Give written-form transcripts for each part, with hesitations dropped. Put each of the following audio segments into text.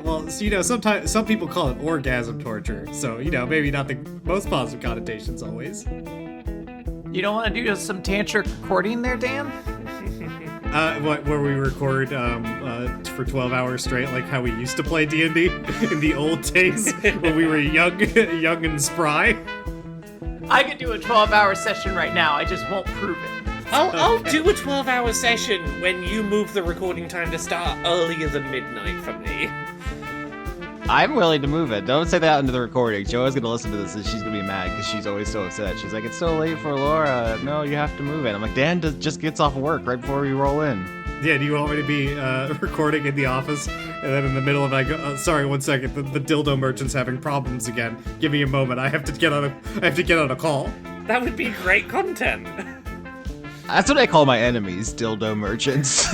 Well, so, sometimes some people call it orgasm torture, so, maybe not the most positive connotations always. You don't want to do some tantric recording there, Dan? Where we record for 12 hours straight, like how we used to play D&D in the old days when we were young and spry. I could do a 12-hour session right now. I just won't prove it. I'll do a 12-hour session when you move the recording time to start earlier than midnight for me. I'm willing to move it. Don't say that into the recording. Joa's going to listen to this and she's going to be mad because she's always so upset. She's like, it's so late for Laura. No, you have to move it. I'm like, Dan just gets off work right before we roll in. Yeah, do you want me to be recording in the office? And then in the middle of it, I go, sorry, 1 second. The dildo merchant's having problems again. Give me a moment. I have to get on a call. That would be great content. That's what I call my enemies, dildo merchants.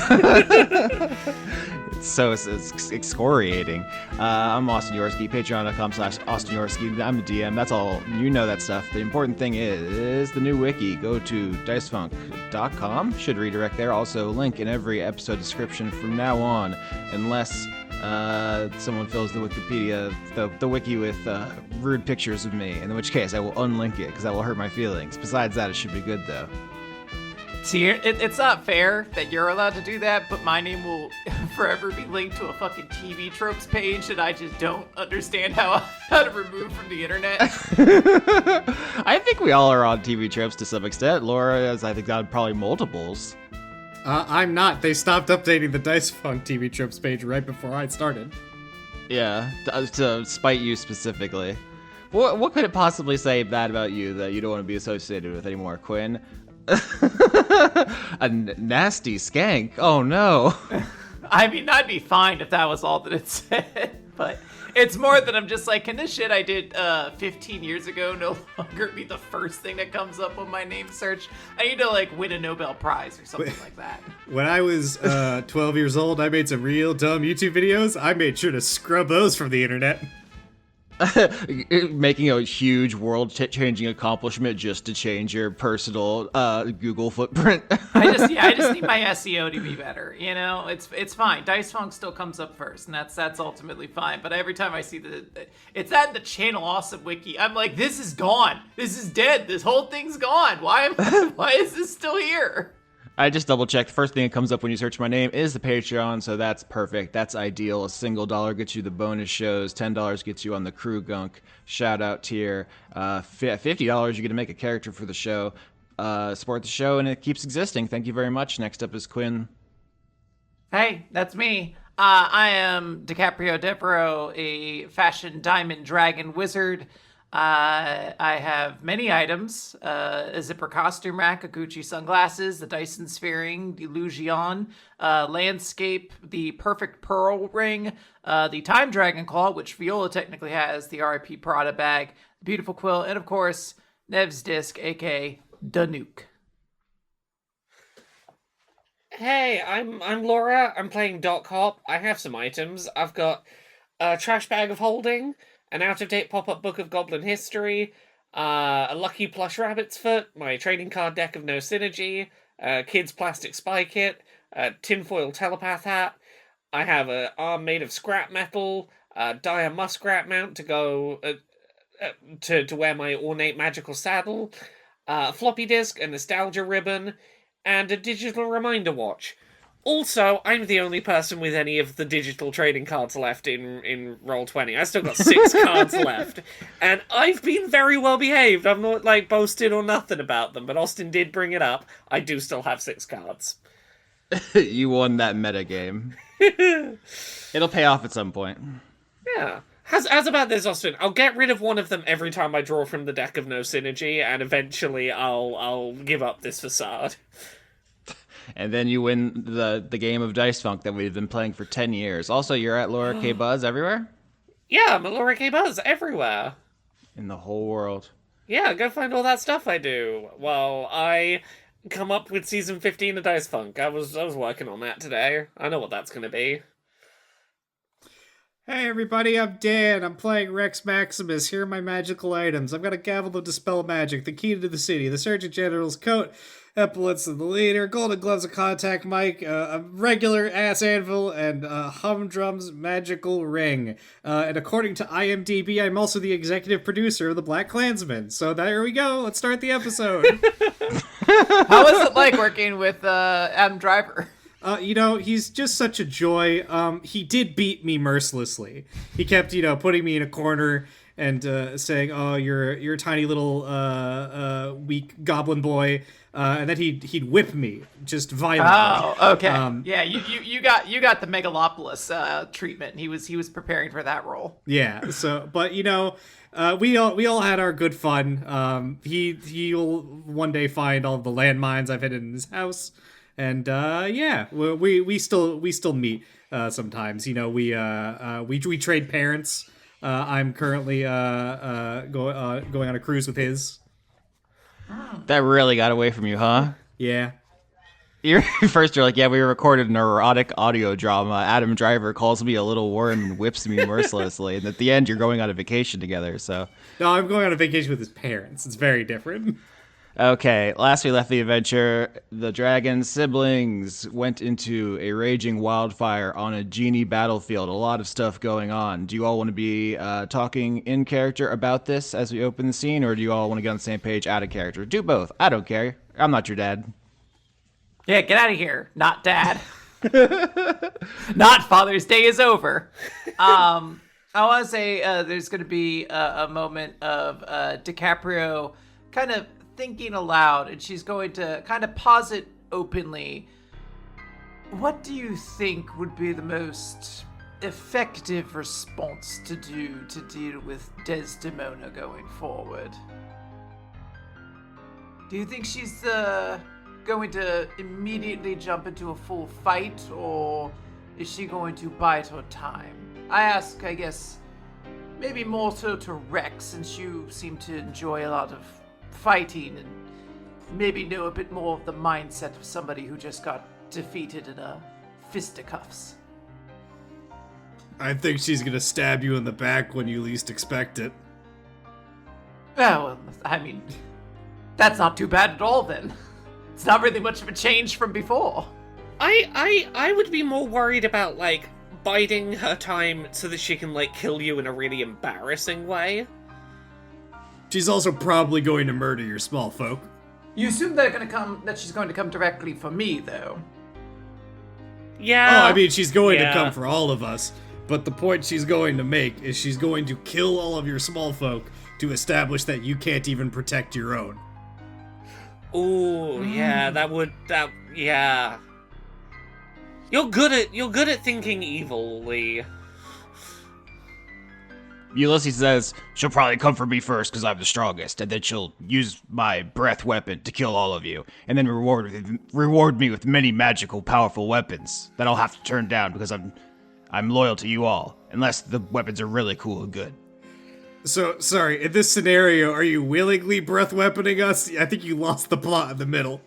It's excoriating. I'm Austin Yorsky, patreon.com/AustinYorsky. I'm the DM. That's all. You know that stuff. The important thing is the new wiki. Go to dicefunk.com. Should redirect there. Also, link in every episode description from now on, unless someone fills the Wikipedia, the wiki with rude pictures of me, in which case I will unlink it because that will hurt my feelings. Besides that, it should be good though. See, it's not fair that you're allowed to do that, but my name will forever be linked to a fucking TV tropes page that I just don't understand how to remove from the internet. I think we all are on TV tropes to some extent. Laura has, I think, got probably multiples. I'm not. They stopped updating the Dice Funk TV tropes page right before I started. Yeah, to spite you specifically. What could it possibly say bad about you that you don't want to be associated with anymore, Quinn? A nasty skank. Oh no. I mean, I'd be fine if that was all that it said, but it's more that I'm just like, can this shit I did 15 years ago no longer be the first thing that comes up on my name search? I need to like win a Nobel Prize or something like that. When I was 12 years old, I made some real dumb YouTube videos. I made sure to scrub those from the internet. Making a huge world-changing accomplishment just to change your personal Google footprint. I just need my SEO to be better. It's fine. Dice Funk still comes up first, and that's ultimately fine. But every time I see it's at the Channel Awesome Wiki, I'm like, this is gone. This is dead. This whole thing's gone. Why is this still here? I just double-checked. The first thing that comes up when you search my name is the Patreon, so that's perfect. That's ideal. A single dollar gets you the bonus shows. $10 gets you on the Crew Gunk shout-out tier. $50, you get to make a character for the show. Support the show, and it keeps existing. Thank you very much. Next up is Quinn. Hey, that's me. I am DiCaprio Devereaux, a fashion diamond dragon wizard. I have many items, a zipper costume rack, a Gucci sunglasses, the Dyson Sphering, the Illusion, landscape, the perfect pearl ring, the time dragon claw, which Viola technically has, the R.I.P. Prada bag, the beautiful quill, and of course, Nev's disc, aka Danuke. Hey, I'm Laura. I'm playing Doc Hop. I have some items. I've got a trash bag of holding, an out-of-date pop-up book of Goblin history, a lucky plush rabbit's foot, my trading card deck of No Synergy, a kid's plastic spy kit, a tinfoil telepath hat. I have an arm made of scrap metal, a dire muskrat mount to go to wear my ornate magical saddle, a floppy disk, a nostalgia ribbon, and a digital reminder watch. Also, I'm the only person with any of the digital trading cards left in Roll20. I still got 6 cards left. And I've been very well behaved. I'm not, boasted or nothing about them, but Austin did bring it up. I do still have 6 cards. You won that meta game. It'll pay off at some point. Yeah. How's about this, Austin? I'll get rid of one of them every time I draw from the deck of No Synergy, and eventually I'll give up this facade. And then you win the game of Dice Funk that we've been playing for 10 years. Also, you're at Laura K. Buzz everywhere? Yeah, I'm at Laura K. Buzz everywhere. In the whole world. Yeah, go find all that stuff I do. Well, I come up with Season 15 of Dice Funk. I was working on that today. I know what that's going to be. Hey everybody, I'm Dan. I'm playing Rex Maximus. Here are my magical items. I've got a gavel to dispel magic, the key to the city, the Surgeon General's coat, epaulets of the leader, golden gloves of contact mic, a regular ass anvil, and Humdrum's magical ring. And according to IMDb, I'm also the executive producer of The Black Klansman. So there we go. Let's start the episode. How was it like working with Adam Driver? He's just such a joy. He did beat me mercilessly. He kept, putting me in a corner and saying, "Oh, you're a tiny little weak goblin boy," and then he'd whip me just violently. Oh, okay. Yeah, you got the Megalopolis treatment. He was preparing for that role. Yeah. So, but we all had our good fun. He'll one day find all the landmines I've hidden in his house. And we still meet sometimes. We trade parents. I'm currently going on a cruise with his. That really got away from you, huh? Yeah. You're like, yeah, we recorded an erotic audio drama. Adam Driver calls me a little worm and whips me mercilessly. And at the end, you're going on a vacation together. So No, I'm going on a vacation with his parents. It's very different. Okay, last we left the adventure, the dragon siblings went into a raging wildfire on a genie battlefield. A lot of stuff going on. Do you all want to be talking in character about this as we open the scene, or do you all want to get on the same page out of character? Do both. I don't care. I'm not your dad. Yeah, get out of here. Not dad. Not Father's Day is over. I want to say there's going to be a moment of DiCaprio kind of thinking aloud, and she's going to kind of posit openly. What do you think would be the most effective response to deal with Desdemona going forward? Do you think she's going to immediately jump into a full fight, or is she going to bide her time? I ask, I guess, maybe more so to Rex, since you seem to enjoy a lot of fighting and maybe know a bit more of the mindset of somebody who just got defeated in a fisticuffs. I think she's gonna stab you in the back when you least expect it. Well, I mean, that's not too bad at all then. It's not really much of a change from before. I would be more worried about, biding her time so that she can, kill you in a really embarrassing way. She's also probably going to murder your small folk. You assume that she's going to come directly for me, though. Yeah. Oh, I mean, she's going to come for all of us. But the point she's going to make is she's going to kill all of your small folk to establish that you can't even protect your own. Ooh, yeah, yeah. You're good at thinking evilly. Ulysses says, she'll probably come for me first because I'm the strongest, and then she'll use my breath weapon to kill all of you, and then reward me with many magical, powerful weapons that I'll have to turn down because I'm loyal to you all, unless the weapons are really cool and good. So, sorry, in this scenario, are you willingly breath weaponing us? I think you lost the plot in the middle.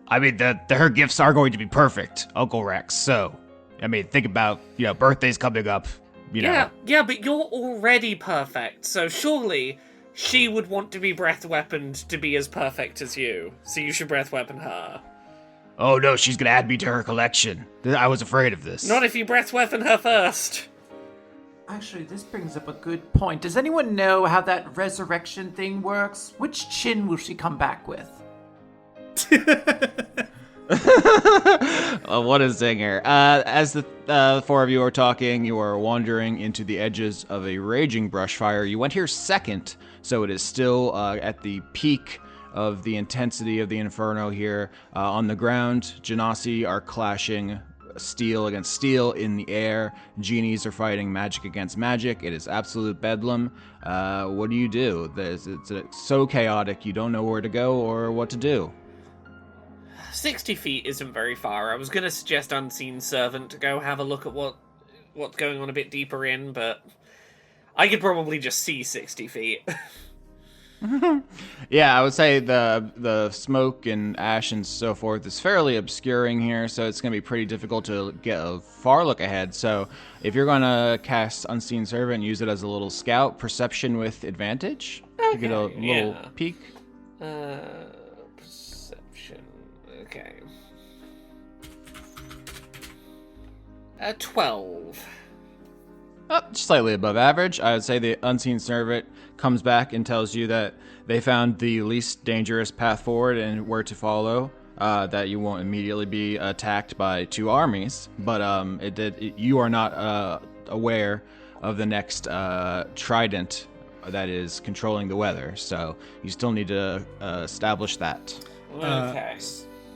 I mean, her gifts are going to be perfect, Uncle Rex, so, I mean, think about, birthdays coming up. Yeah, but you're already perfect, so surely she would want to be breath weaponed to be as perfect as you, so you should breath weapon her. Oh no, she's gonna add me to her collection. I was afraid of this. Not if you breath weapon her first. Actually, this brings up a good point. Does anyone know how that resurrection thing works? Which chin will she come back with? What a zinger. As the four of you are talking, you are wandering into the edges of a raging brush fire. You went here second, so it is still at the peak of the intensity of the inferno here. On the ground, Genasi are clashing steel against steel in the air. Genies are fighting magic against magic. It is absolute bedlam. What do you do? It's so chaotic you don't know where to go or what to do. 60 feet isn't very far. I was going to suggest Unseen Servant to go have a look at what's going on a bit deeper in, but I could probably just see 60 feet. Yeah, I would say the smoke and ash and so forth is fairly obscuring here, so it's going to be pretty difficult to get a far look ahead. So if you're going to cast Unseen Servant, use it as a little scout perception with advantage to get a little peek. Perception. 12. Slightly above average. I would say the unseen servant comes back and tells you that they found the least dangerous path forward and where to follow. That you won't immediately be attacked by 2 armies, but you are not aware of the next trident that is controlling the weather, so you still need to establish that. Okay.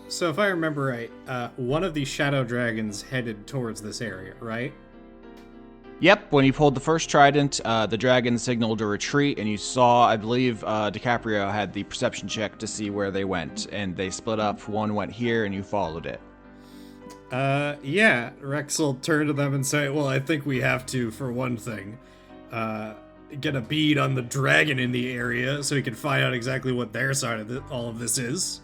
So if I remember right, one of these shadow dragons headed towards this area, right? Yep, when you pulled the first trident, the dragon signaled a retreat, and you saw, I believe, DiCaprio had the perception check to see where they went, and they split up. One went here, and you followed it. Yeah, Rex will turn to them and say, well, I think we have to, for one thing, get a bead on the dragon in the area so we can find out exactly what their side of all of this is.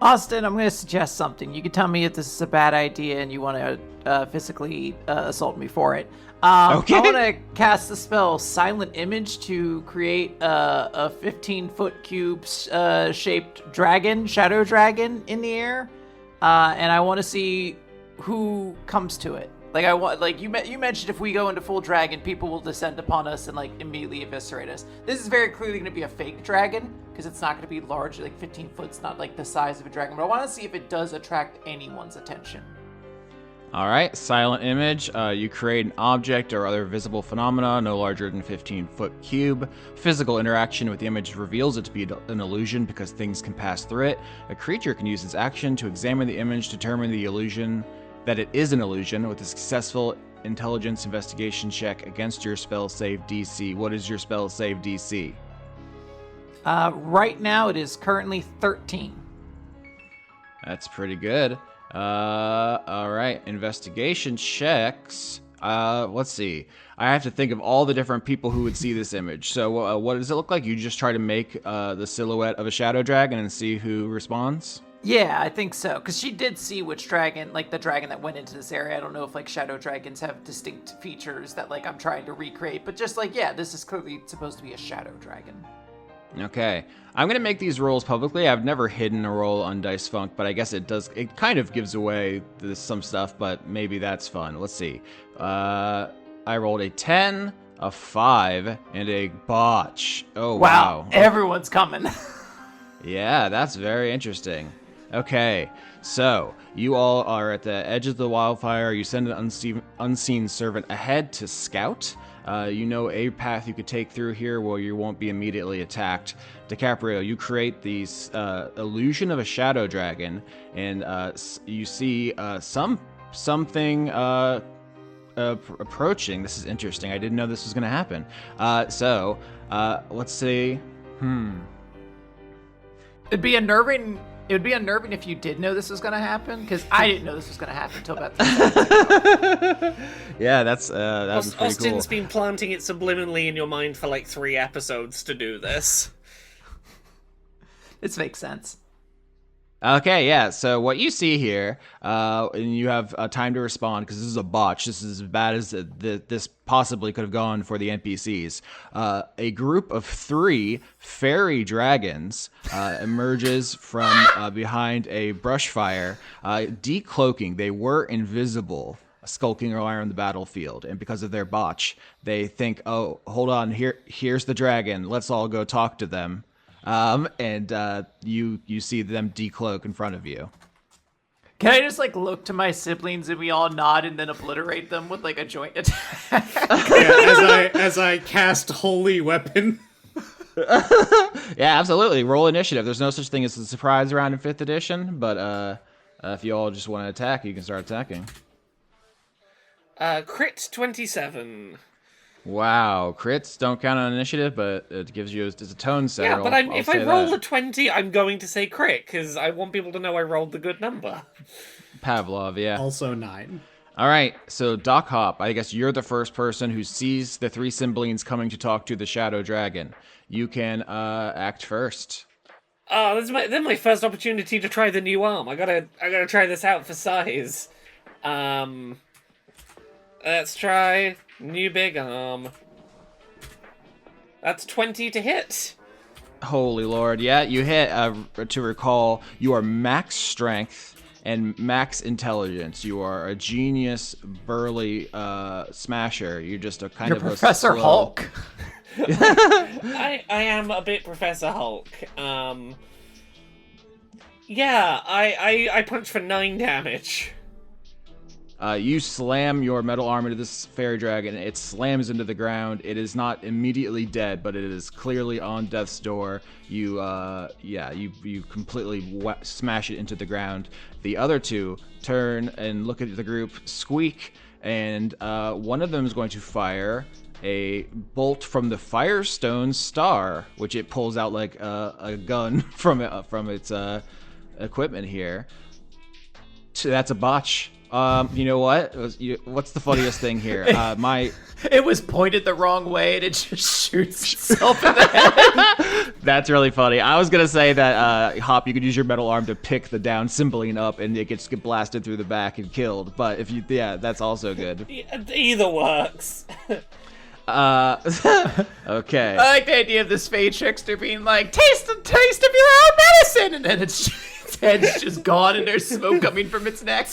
Austin, I'm going to suggest something. You can tell me if this is a bad idea and you want to physically assault me for it. Okay. I want to cast the spell Silent Image to create a 15-foot cube shaped dragon, shadow dragon, in the air, and I want to see who comes to it. Like you mentioned, if we go into full dragon, people will descend upon us and like immediately eviscerate us. This is very clearly going to be a fake dragon because it's not going to be large, like 15 foot's not like the size of a dragon. But I want to see if it does attract anyone's attention. All right, silent image. You create an object or other visible phenomena no larger than 15-foot cube. Physical interaction with the image reveals it to be an illusion because things can pass through it. A creature can use its action to examine the image, determine the illusion that it is an illusion with a successful intelligence investigation check against your spell save DC. What is your spell save DC? Right now it is currently 13. That's pretty good. All right, investigation checks. Let's see. I have to think of all the different people who would see this image. So what does it look like? You just try to make the silhouette of a shadow dragon and see who responds? Yeah, I think so. Because she did see which dragon, like the dragon that went into this area. I don't know if like shadow dragons have distinct features that like I'm trying to recreate. But just like, yeah, this is clearly supposed to be a shadow dragon. Okay. I'm going to make these rolls publicly. I've never hidden a roll on Dice Funk, but I guess it kind of gives away some stuff, but maybe that's fun. Let's see. I rolled a 10, a 5, and a botch. Oh, wow. Everyone's coming. Yeah, that's very interesting. Okay, so you all are at the edge of the wildfire. You send an unseen servant ahead to scout. You know a path you could take through here where you won't be immediately attacked. DiCaprio, you create these illusion of a shadow dragon, and you see something approaching. This is interesting. I didn't know this was going to happen. So let's see. It'd be unnerving if you did know this was going to happen, because I didn't know this was going to happen until about 3 seconds ago. Yeah, that's pretty cool. Austin's been planting it subliminally in your mind for like 3 episodes to do this. This makes sense. Okay, yeah, so what you see here, and you have time to respond, because this is a botch. This is as bad as this possibly could have gone for the NPCs. A group of 3 fairy dragons emerges from behind a brush fire, decloaking. They were invisible, skulking around the battlefield, and because of their botch, they think, oh, hold on, here's the dragon. Let's all go talk to them. And you see them decloak in front of you. Can I just like look to my siblings and we all nod and then obliterate them with like a joint attack? Yeah, as I cast holy weapon. Yeah, absolutely. Roll initiative. There's no such thing as a surprise round in 5th edition, but if you all just want to attack, you can start attacking. Crit 27. Wow, crits don't count on initiative, but it gives you it's a tone setter. Yeah, but I'll if say I roll that. a 20, I'm going to say crit, because I want people to know I rolled the good number. Pavlov, yeah. Also 9. All right, so Doc Hop, I guess you're the first person who sees the 3 Cymbalines coming to talk to the Shadow Dragon. You can act first. Oh, this is my first opportunity to try the new arm. I gotta try this out for size. Let's try new big arm. That's 20 to hit. Holy Lord, yeah, you hit. To recall, you are max strength, and max intelligence. You are a genius, burly smasher. You're just a kind You're of Professor a slow... Hulk. I am a bit Professor Hulk. Yeah, I punch for 9 damage. You slam your metal arm into this fairy dragon. It slams into the ground. It is not immediately dead, but it is clearly on death's door. You completely smash it into the ground. The other two turn and look at the group, squeak, and one of them is going to fire a bolt from the Firestone Star, which it pulls out like a gun from its equipment here. That's a botch. You know what? What's the funniest thing here? It was pointed the wrong way and it just shoots itself in the head. That's really funny. I was gonna say that Hop, you could use your metal arm to pick the down Cymbeline up and it gets blasted through the back and killed. But if you, that's also good. Either works. Okay. I like the idea of this Fade Trickster being like, taste of your own medicine! And then its head's just gone and there's smoke coming from its neck.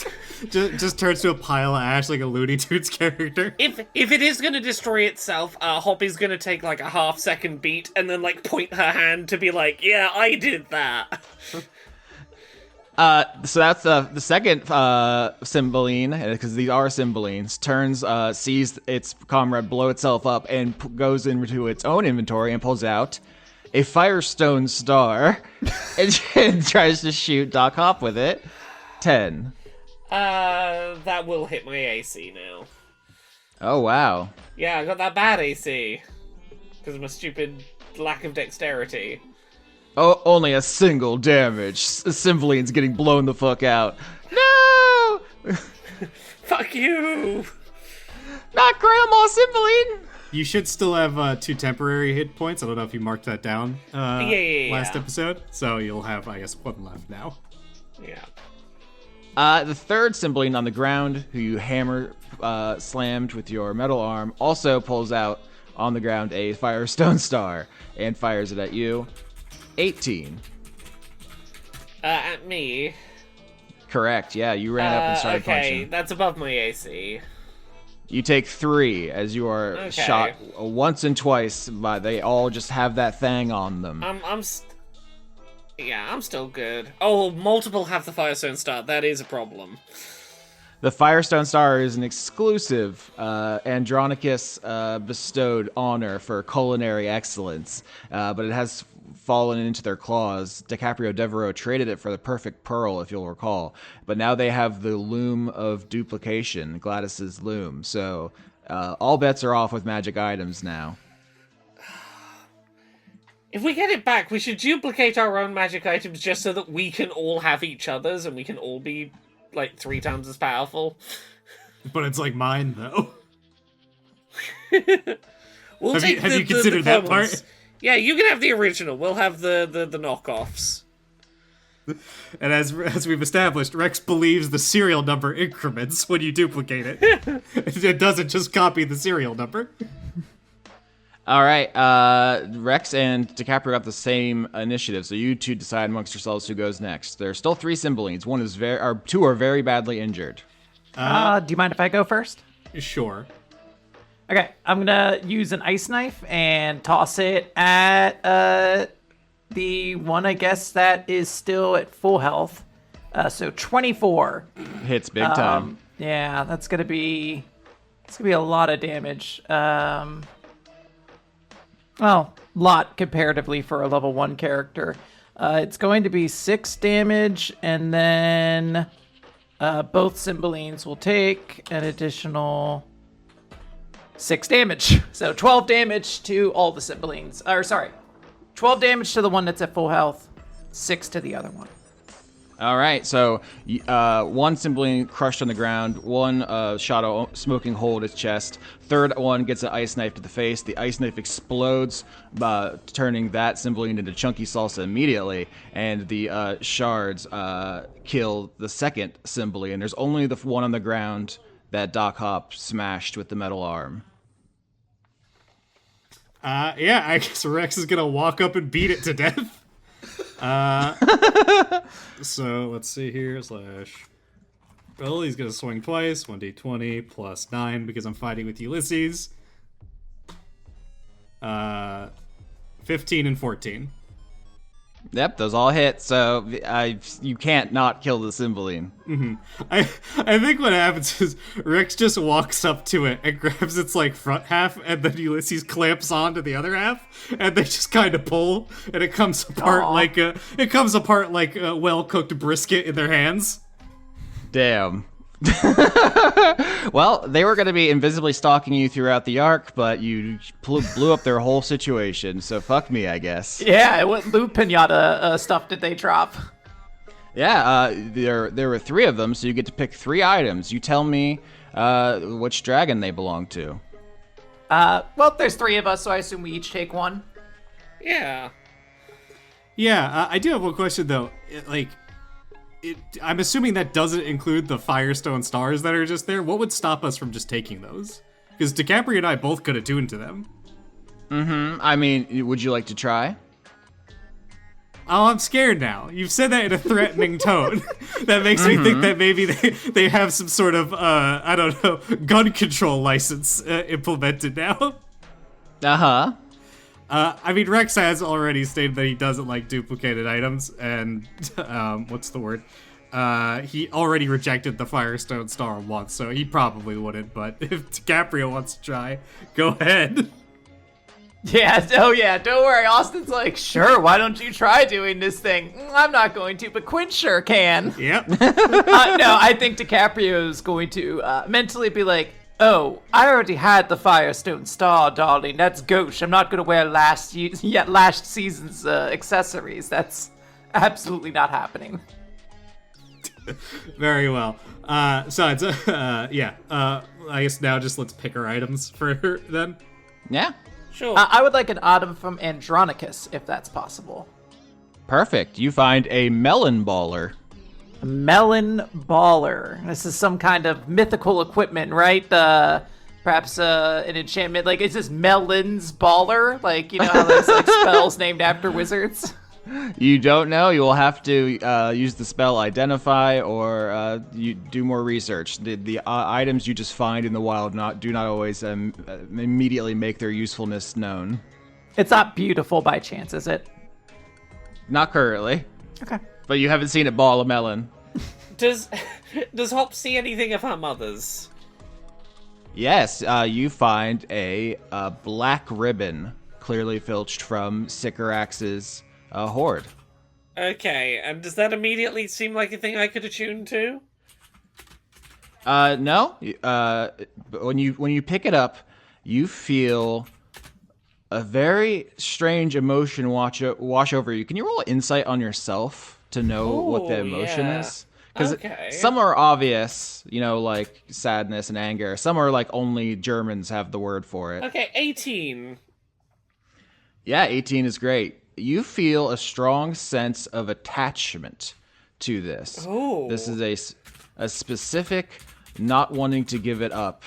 Just turns to a pile of ash like a Looney Tunes character. If it is gonna destroy itself, Hoppy's gonna take like a half-second beat and then like point her hand to be like, yeah, I did that. So that's the second Cymbeline, because these are Cymbalines, turns, sees its comrade blow itself up, and goes into its own inventory and pulls out a Firestone Star and tries to shoot Doc Hop with it. 10. That will hit my AC now. Oh, wow. Yeah, I got that bad AC. Because of my stupid lack of dexterity. Oh, only a single damage. Cymbaline's getting blown the fuck out. No! Fuck you! Not Grandma Cymbeline! You should still have 2 temporary hit points. I don't know if you marked that down last episode. So you'll have, I guess, 1 left now. Yeah. The third Cymbeline on the ground, who you hammer slammed with your metal arm, also pulls out on the ground a Firestone Star and fires it at you. 18. At me. Correct, yeah, you ran up and started okay, punching. that's above my AC. You take 3 as you are shot once and twice, but they all just have that thing on them. I'm still good. Oh, multiple have the Firestone Star. That is a problem. The Firestone Star is an exclusive Andronicus bestowed honor for culinary excellence, but it has fallen into their claws. DiCaprio Devereaux traded it for the perfect pearl, if you'll recall. But now they have the loom of duplication, Gladys's loom. So all bets are off with magic items now. If we get it back, we should duplicate our own magic items just so that we can all have each other's and we can all be, like, 3 times as powerful. But it's like mine, though. We'll have take you considered that part? Yeah, you can have the original. We'll have the knockoffs. And as we've established, Rex believes the serial number increments when you duplicate it. It doesn't just copy the serial number. All right, Rex and DiCaprio have the same initiative, so you two decide amongst yourselves who goes next. There's still 3 Cymbalines. 2 are very badly injured. Do you mind if I go first? Sure. Okay, I'm gonna use an ice knife and toss it at the one, I guess, that is still at full health. So 24. Hits big time. Yeah, that's gonna be a lot of damage. Well, lot comparatively for a level 1 character. It's going to be 6 damage, and then both Cymbalines will take an additional 6 damage. So 12 damage to all the Cymbalines. 12 damage to the one that's at full health, 6 to the other one. All right, so 1 Cymbaline crushed on the ground, 1 shot a smoking hole in its chest, third one gets an ice knife to the face. The ice knife explodes, turning that Cymbaline into chunky salsa immediately, and the shards kill the second Cymbaline. There's only the one on the ground that Doc Hop smashed with the metal arm. Yeah, I guess Rex is gonna walk up and beat it to death. So let's see here. Well, he's gonna swing twice. 1d20 plus 9 because I'm fighting with Ulysses. 15 and 14. Yep, those all hit, so you can't not kill the Cymbeline. I think what happens is Rex just walks up to it and grabs its like front half, and then Ulysses clamps onto the other half, and they just kind of pull, and it comes apart like a well-cooked brisket in their hands. Damn. Well, they were going to be invisibly stalking you throughout the arc, but you blew up their whole situation, so fuck me, I guess. Yeah, what loot pinata stuff did they drop? Yeah, there were 3 of them, so you get to pick 3 items. You tell me which dragon they belong to. Well, there's 3 of us, so I assume we each take one. Yeah. Yeah, I do have one question though. I'm assuming that doesn't include the Firestone stars that are just there. What would stop us from just taking those? Because DiCaprio and I both could attune to them. I mean, would you like to try? Oh, I'm scared now. You've said that in a threatening tone. That makes me think that maybe they have some sort of, I don't know, gun control license implemented now. Uh-huh. I mean, Rex has already stated that he doesn't like duplicated items, and, what's the word? He already rejected the Firestone Star once, so he probably wouldn't, but if DiCaprio wants to try, go ahead. Yeah, oh yeah, don't worry. Austin's like, sure, why don't you try doing this thing? I'm not going to, but Quinn sure can. Yep. No, I think DiCaprio's going to mentally be like, oh, I already had the Firestone Star, darling. That's gauche. I'm not going to wear last season's accessories. That's absolutely not happening. Very well. So it's, yeah. I guess now just let's pick our items for them. Yeah. Sure. I would like an item from Andronicus, if that's possible. Perfect. You find a melon baller. Melon baller. This is some kind of mythical equipment, right? Perhaps an enchantment. Like, is this Melon's baller? Like, you know how there's like spells named after wizards? You don't know. You will have to use the spell Identify, or you do more research. The items you just find in the wild do not always immediately make their usefulness known. It's not beautiful by chance, is it? Not currently. Okay. But you haven't seen it ball a melon. Does Hop see anything of her mother's? Yes, you find a black ribbon, clearly filched from Sycorax's hoard. Okay, and does that immediately seem like a thing I could attune to? No. But when you pick it up, you feel a very strange emotion wash over you. Can you roll insight on yourself to know what the emotion is? Because some are obvious, you know, like sadness and anger. Some are like only Germans have the word for it. Okay, 18. Yeah, 18 is great. You feel a strong sense of attachment to this. Oh. This is a specific not wanting to give it up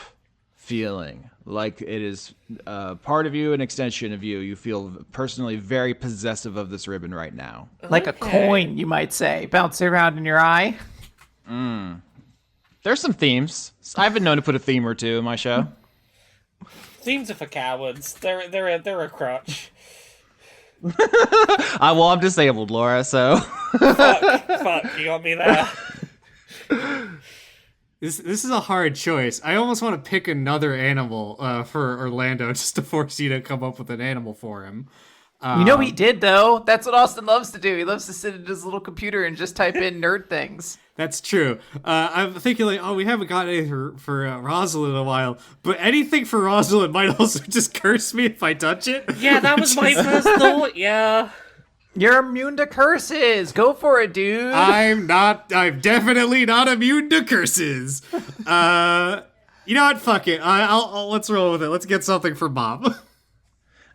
feeling. Like it is part of you, an extension of you. You feel personally very possessive of this ribbon right now. Like a coin, you might say, bouncing around in your eye. There's some themes. I've been known to put a theme or two in my show. Themes are for cowards. They're a crutch. Well, I'm disabled, Laura, so... Fuck, you got me there. This is a hard choice. I almost want to pick another animal for Orlando just to force you to come up with an animal for him. You know he did, though. That's what Austin loves to do. He loves to sit at his little computer and just type in nerd things. That's true. I'm thinking like, oh, we haven't got anything for Rosalind in a while, but anything for Rosalind might also just curse me if I touch it. Yeah, that was my first thought, yeah. You're immune to curses. Go for it, dude. I'm definitely not immune to curses. You know what? Fuck it. Let's roll with it. Let's get something for Mom.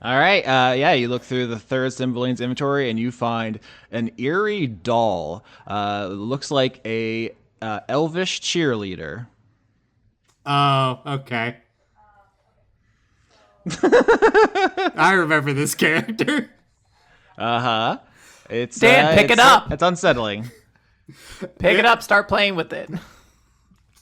All right, yeah, you look through the third Cymbeline's inventory and you find an eerie doll. Looks like a elvish cheerleader. Oh, okay. I remember this character. Uh-huh. It's Dan, pick it up. It's unsettling. Pick it up. Start playing with it.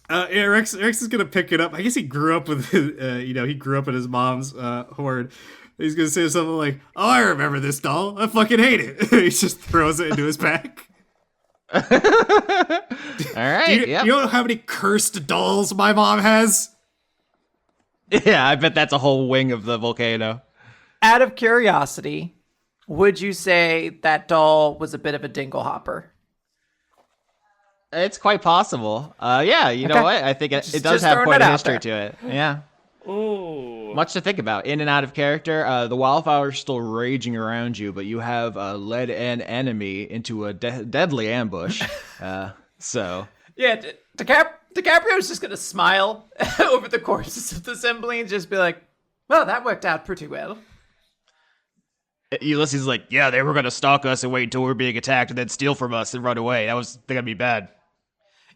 Yeah, Rex is gonna pick it up. I guess he grew up with, he grew up in his mom's hoard. He's gonna say something like, "Oh, I remember this doll. I fucking hate it." He just throws it into his pack. All right. You know how many cursed dolls my mom has? Yeah, I bet that's a whole wing of the volcano. Out of curiosity, would you say that doll was a bit of a dingle hopper? It's quite possible. Yeah, you know what? I think it does just have throwing quite it a out history there. to it. Yeah. Ooh. Much to think about. In and out of character, the wildfire is still raging around you, but you have led an enemy into a deadly ambush. So. Yeah, DiCaprio's just gonna smile over the course of the assembly and just be like, "Well, that worked out pretty well." Ulysses is like, yeah, they were going to stalk us and wait until we were being attacked and then steal from us and run away. They're going to be bad.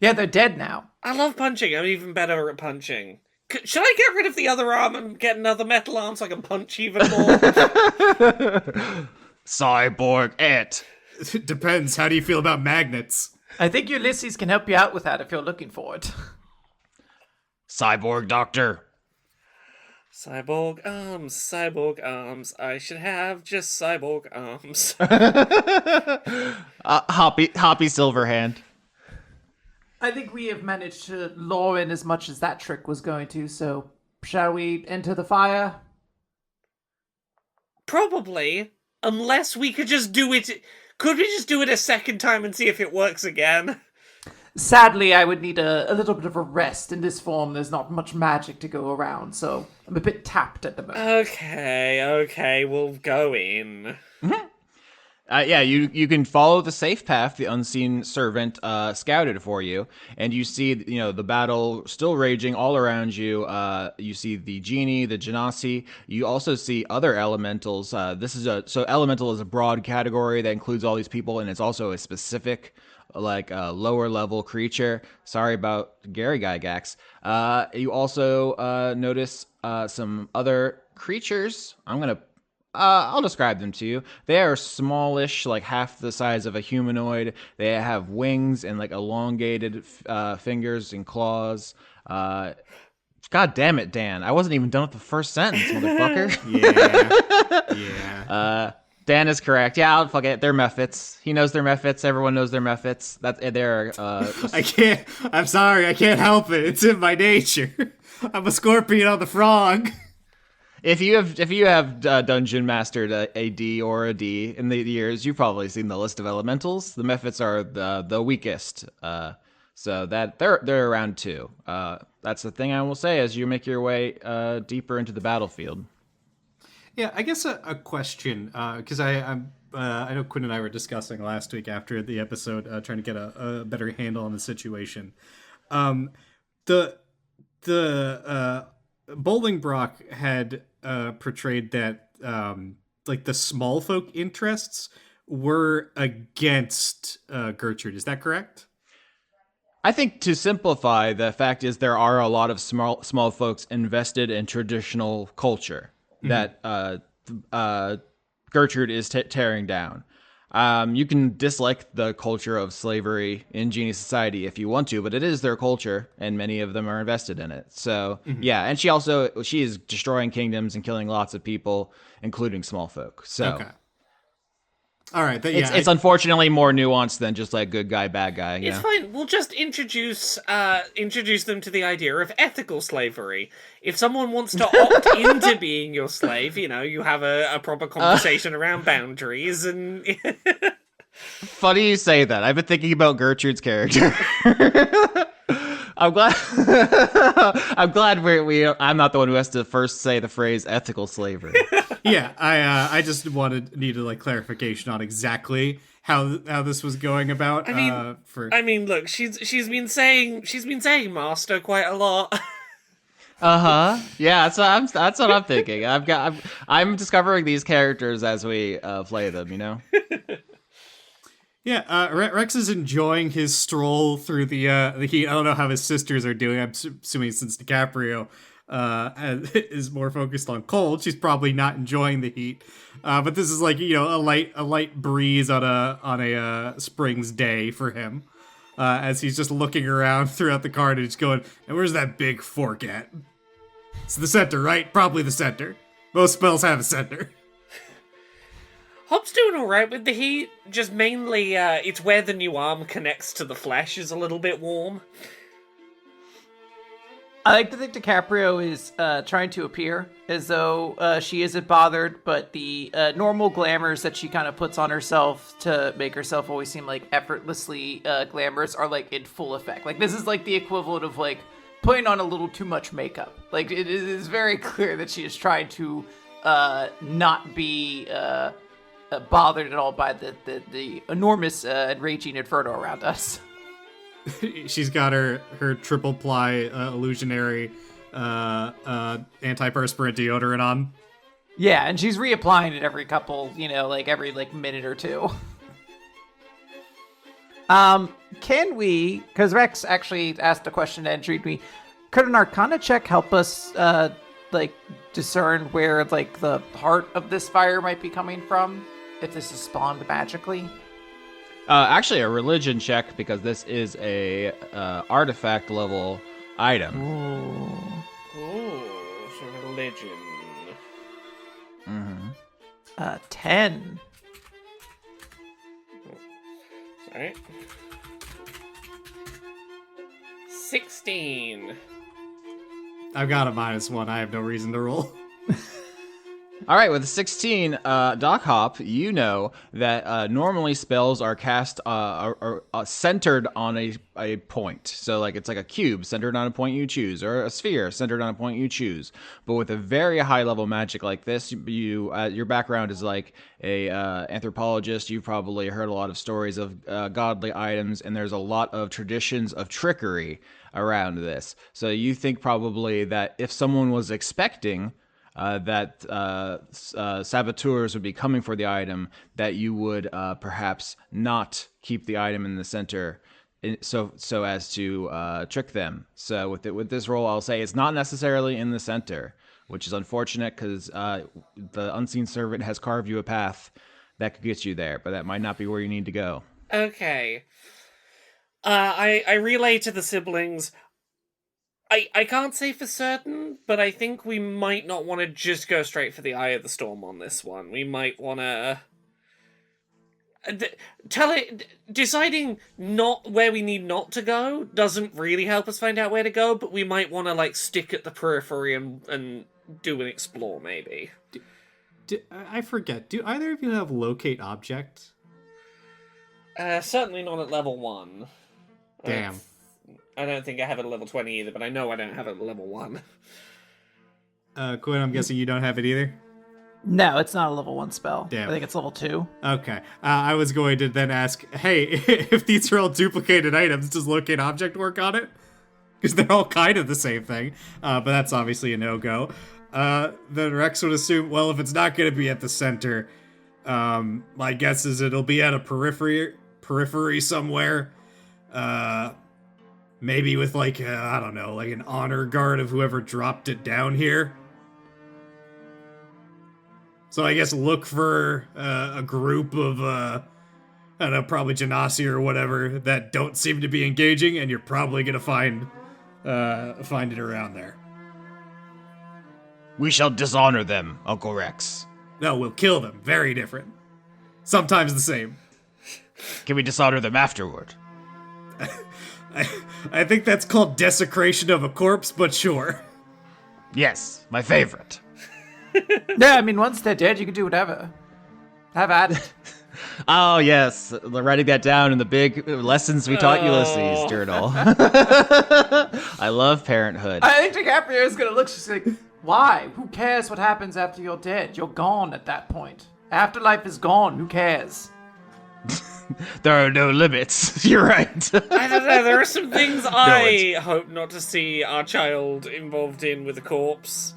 Yeah, they're dead now. I love punching. I'm even better at punching. Should I get rid of the other arm and get another metal arm so I can punch even more? Cyborg it. It depends. How do you feel about magnets? I think Ulysses can help you out with that if you're looking for it. Cyborg doctor. Cyborg arms. I should have just cyborg arms. Hoppy Silverhand. I think we have managed to lure in as much as that trick was going to, so shall we enter the fire? Probably, unless we could just do it. Could we just do it a second time and see if it works again? Sadly, I would need a little bit of a rest. In this form, there's not much magic to go around, so I'm a bit tapped at the moment. Okay, we'll go in. Yeah, you can follow the safe path the unseen servant scouted for you, and you see the battle still raging all around you. You see the genie, the genasi. You also see other elementals. So elemental is a broad category that includes all these people, and it's also a specific lower level creature. Sorry about Gary Gygax. You also notice some other creatures. I'll describe them to you. They are smallish, like half the size of a humanoid. They have wings and elongated fingers and claws. God damn it, Dan. I wasn't even done with the first sentence, motherfucker. Yeah. Dan is correct. Yeah, I'll fuck it. They're mephits. He knows they're mephits. Everyone knows they're mephits. They're. I can't. I'm sorry. I can't help it. It's in my nature. I'm a scorpion on the frog. If you have dungeon mastered a D or a D in the years, you've probably seen the list of elementals. The mephits are the weakest. So that they're around too. That's the thing I will say as you make your way deeper into the battlefield. Yeah, I guess a question, because I know Quinn and I were discussing last week after the episode, trying to get a better handle on the situation. The Bolingbrock had portrayed that the small folk interests were against Gertrude. Is that correct? I think to simplify, the fact is there are a lot of small folks invested in traditional culture that Gertrude is tearing down. You can dislike the culture of slavery in Genie Society if you want to, but it is their culture, and many of them are invested in it. So, yeah, and she is destroying kingdoms and killing lots of people, including small folk. So, okay. All right. It's unfortunately more nuanced than just good guy, bad guy. It's fine. We'll just introduce them to the idea of ethical slavery. If someone wants to opt into being your slave, you have a proper conversation around boundaries and. Funny you say that. I've been thinking about Gertrude's character. I'm glad. I'm glad I'm not the one who has to first say the phrase ethical slavery. Yeah, I just needed clarification on exactly how this was going about. Look, she's been saying master quite a lot. Yeah, that's what I'm thinking. I'm discovering these characters as we play them. Yeah, Rex is enjoying his stroll through the heat. I don't know how his sisters are doing. I'm assuming since DiCaprio is more focused on cold. She's probably not enjoying the heat. But this is like, a light breeze on a spring's day for him. As he's just looking around throughout the carnage going, and where's that big fork at? It's the center, right? Probably the center. Most spells have a center. Hop's doing alright with the heat, just mainly it's where the new arm connects to the flesh is a little bit warm. I like to think DiCaprio is trying to appear as though she isn't bothered, but the normal glamours that she kind of puts on herself to make herself always seem like effortlessly glamorous are like in full effect. Like this is like the equivalent of like putting on a little too much makeup. Like it is very clear that she is trying to not be bothered at all by the enormous and raging inferno around us. She's got her triple ply illusionary antiperspirant deodorant on. Yeah, and she's reapplying it every couple, every minute or two. Can we, because Rex actually asked a question that intrigued me, could an Arcana check help us discern where the heart of this fire might be coming from, if this is spawned magically? Actually, a religion check, because this is a artifact level item. Ooh, so religion. Mm-hmm. 10. Sorry. 16. I've got a -1. I have no reason to roll. All right, with a 16, Doc Hop, you know that normally spells are cast are centered on a point. So it's like a cube centered on a point you choose, or a sphere centered on a point you choose. But with a very high level magic like this, your background is like a anthropologist. You've probably heard a lot of stories of godly items, and there's a lot of traditions of trickery around this. So you think probably that if someone was expecting that saboteurs would be coming for the item, that you would perhaps not keep the item in the center, so as to trick them. So with this roll, I'll say it's not necessarily in the center, which is unfortunate because the unseen servant has carved you a path that could get you there, but that might not be where you need to go. Okay. I relay to the siblings. I can't say for certain, but I think we might not want to just go straight for the Eye of the Storm on this one. We might want to... deciding not where we need not to go doesn't really help us find out where to go, but we might want to, stick at the periphery and do an explore, maybe. I forget, do either of you have locate object? Certainly not at level 1. Damn. I don't think I have it at level 20 either, but I know I don't have it at level 1. Quinn, I'm guessing you don't have it either? No, it's not a level 1 spell. Damn. I think it's level 2. Okay. I was going to then ask, hey, if these are all duplicated items, does locate object work on it? Because they're all kind of the same thing. But that's obviously a no-go. Then Rex would assume, well, if it's not going to be at the center, my guess is it'll be at a periphery somewhere. Maybe with I don't know, an honor guard of whoever dropped it down here. So I guess look for a group of, I don't know, probably Genasi or whatever that don't seem to be engaging, and you're probably gonna find it around there. We shall dishonor them, Uncle Rex. No, we'll kill them. Very different. Sometimes the same. Can we dishonor them afterward? I think that's called desecration of a corpse, but sure. Yes, my favorite. Yeah, I mean, once they're dead, you can do whatever. Have at it. Oh, yes. Writing that down in the big lessons we taught Ulysses journal. I love parenthood. I think DiCaprio is going to look, she's like, why? Who cares what happens after you're dead? You're gone at that point. Afterlife is gone. Who cares? There are no limits. You're right. I don't know, there are some things I hope not to see our child involved in with a corpse.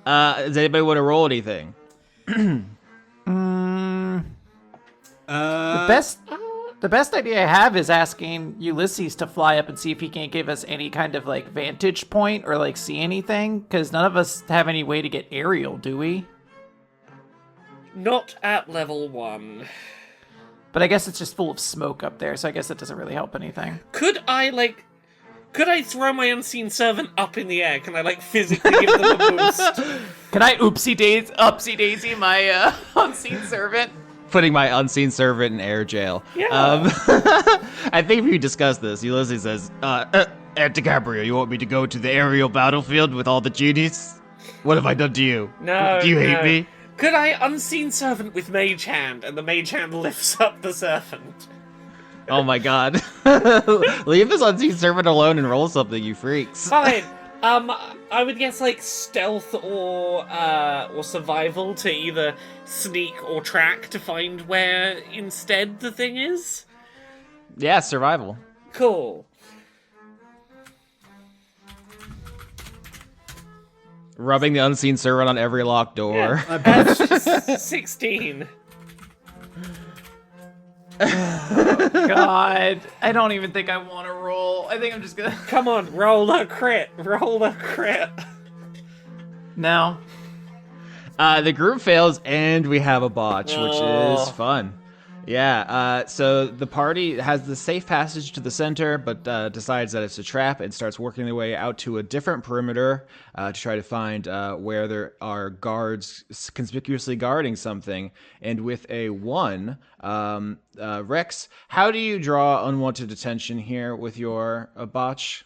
Does anybody want to roll anything? The best... The best idea I have is asking Ulysses to fly up and see if he can't give us any kind of, like, vantage point or, like, see anything. Because none of us have any way to get aerial, do we? Not at level 1. But I guess it's just full of smoke up there, so I guess it doesn't really help anything. Could I throw my unseen servant up in the air? Can I, physically give them a boost? Can I upsy daisy my unseen servant? Putting my unseen servant in air jail. Yeah. I think we discussed this. Ulysses says, DiCaprio, you want me to go to the aerial battlefield with all the genies? What have I done to you? No, Do you hate me? Could I unseen servant with mage hand, and the mage hand lifts up the servant? Oh my god. Leave this unseen servant alone and roll something, you freaks. Fine. I would guess stealth or survival to either sneak or track to find where instead the thing is. Yeah, survival. Cool. Rubbing the unseen servant on every locked door. Yeah. 16. God, I don't even think I want to roll. I think I'm just gonna... Come on, roll a crit. Roll a crit. No. The group fails and we have a botch, which Oh. is fun. Yeah, so the party has the safe passage to the center, but decides that it's a trap and starts working their way out to a different perimeter to try to find where there are guards conspicuously guarding something. And with a 1, Rex, how do you draw unwanted attention here with your botch?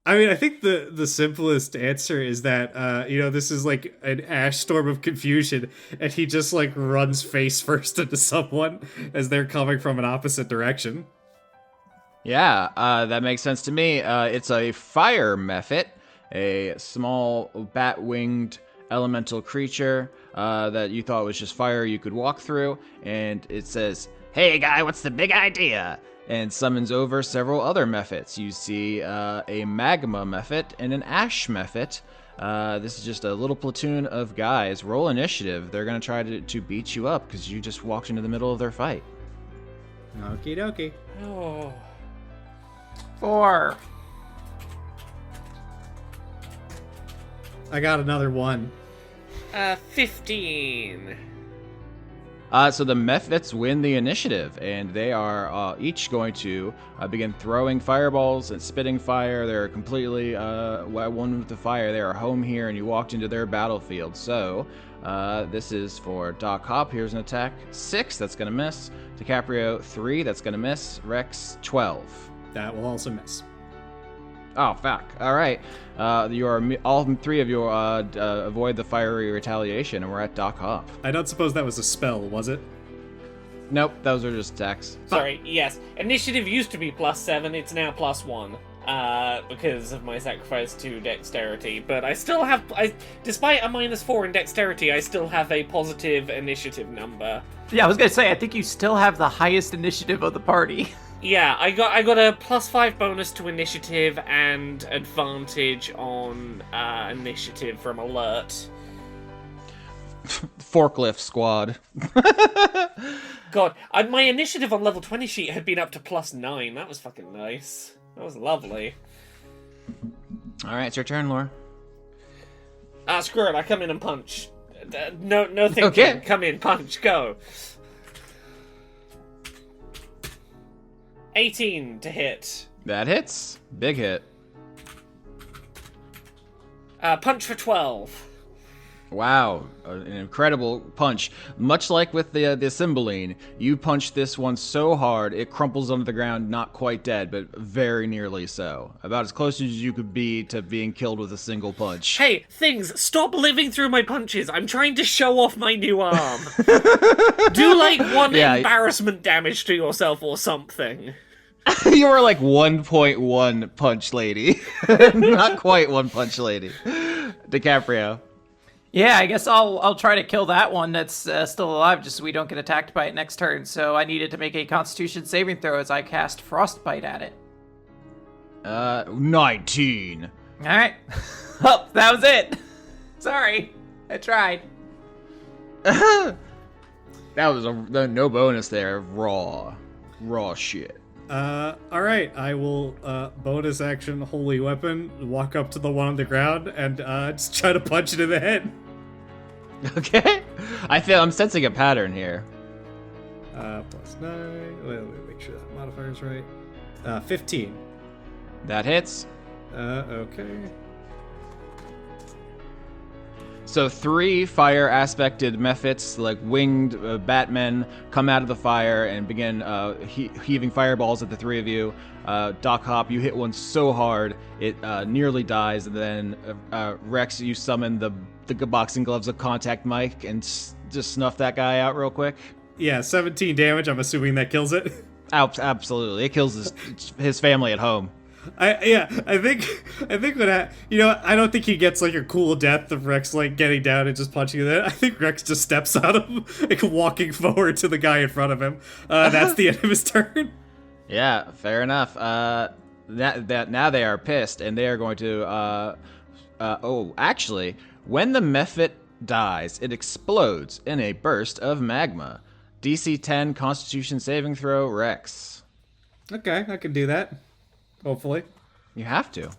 I mean, I think the simplest answer is that, this is like an ash storm of confusion, and he just runs face first into someone as they're coming from an opposite direction. Yeah, that makes sense to me. It's a fire mephit, a small bat-winged elemental creature that you thought was just fire you could walk through, and it says, "Hey guy, what's the big idea?" and summons over several other mephits. You see a magma mephit and an ash mephit. This is just a little platoon of guys. Roll initiative. They're going to try to beat you up because you just walked into the middle of their fight. Okie dokie. Oh. 4. I got another 1. 15. So the mephits win the initiative, and they are each going to begin throwing fireballs and spitting fire. They're completely one with the fire. They are home here, and you walked into their battlefield. So this is for Doc Hop. Here's an attack. 6, that's going to miss. DiCaprio, 3, that's going to miss. Rex, 12. That will also miss. Oh, fuck. All right. All 3 of you avoid the fiery retaliation, and we're at Doc Hop. I don't suppose that was a spell, was it? Nope, those are just attacks. Sorry, yes. Initiative used to be +7, it's now +1. Because of my sacrifice to dexterity. But I still have, despite a -4 in dexterity, I still have a positive initiative number. Yeah, I was gonna say, I think you still have the highest initiative of the party. Yeah, I got a +5 bonus to initiative and advantage on initiative from alert. Forklift squad. God, my initiative on level 20 sheet had been up to +9. That was fucking nice. That was lovely. All right, it's your turn, Laura. Screw it, I come in and punch. No thinking. Okay. Come in, punch, go. 18 to hit. That hits. Big hit. Punch for 12. Wow, an incredible punch. Much like with the Cymbeline, you punch this one so hard it crumples onto the ground, not quite dead, but very nearly so. About as close as you could be to being killed with a single punch. Hey, things, stop living through my punches. I'm trying to show off my new arm. Do one Yeah. embarrassment damage to yourself or something. You were like 1.1 punch lady. Not quite one punch lady. DiCaprio. Yeah, I guess I'll try to kill that one that's still alive, just so we don't get attacked by it next turn. So I needed to make a Constitution saving throw as I cast Frostbite at it. 19. All right. Oh, that was it. Sorry, I tried. That was no bonus there. Raw. raw shit. All right. I will bonus action holy weapon, walk up to the one on the ground, and just try to punch it in the head. Okay. I'm sensing a pattern here. Plus 9. Wait, make sure that modifier's right. 15. That hits. Okay. So 3 fire aspected mephits, like winged batmen, come out of the fire and begin heaving fireballs at the 3 of you. Doc Hop, you hit one so hard it nearly dies, and then Rex, you summon the boxing gloves of Contact Mike and just snuff that guy out real quick. Yeah, 17 damage. I'm assuming that kills it. Absolutely, it kills his family at home. I think when I don't think he gets like a cool death of Rex like getting down and just punching it. I think Rex just steps out of him, like walking forward to the guy in front of him. That's the end of his turn. Yeah, fair enough. That now they are pissed and they are going to. Actually, when the mephit dies, it explodes in a burst of magma. DC 10 Constitution saving throw, Rex. Okay, I can do that. Hopefully. You have to.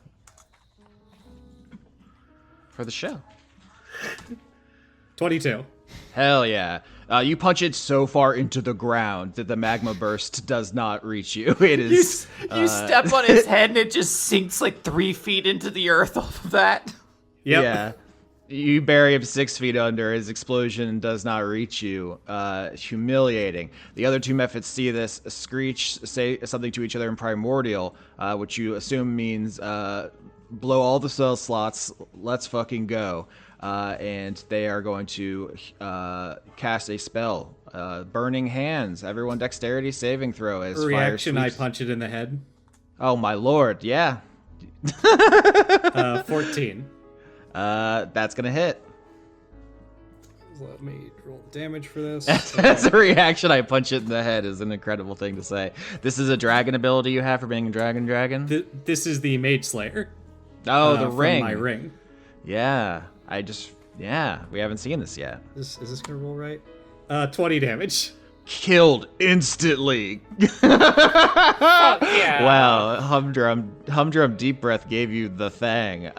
For the show. 22. Hell yeah. You punch it so far into the ground that the magma burst does not reach you. It is. You step on its head and it just sinks like 3 feet into the earth off of that. Yep. Yeah. You bury him 6 feet under. His explosion does not reach you. Humiliating. The other 2 mephits see this, screech, say something to each other in primordial, which you assume means blow all the cell slots. Let's fucking go. And they are going to cast a spell. Burning Hands. Everyone dexterity saving throw as Reaction, fire I sweeps. punch it in the head. Oh my lord, yeah. 14. That's gonna hit. Let me roll the damage for this. As a reaction, I punch it in the head is an incredible thing to say. This is a dragon ability you have for being a dragon? This is the Mage Slayer. Oh, the from ring. my ring. Yeah, we haven't seen this yet. Is this gonna roll right? 20 damage. Killed instantly. Fuck yeah. Wow, humdrum deep breath gave you the thing.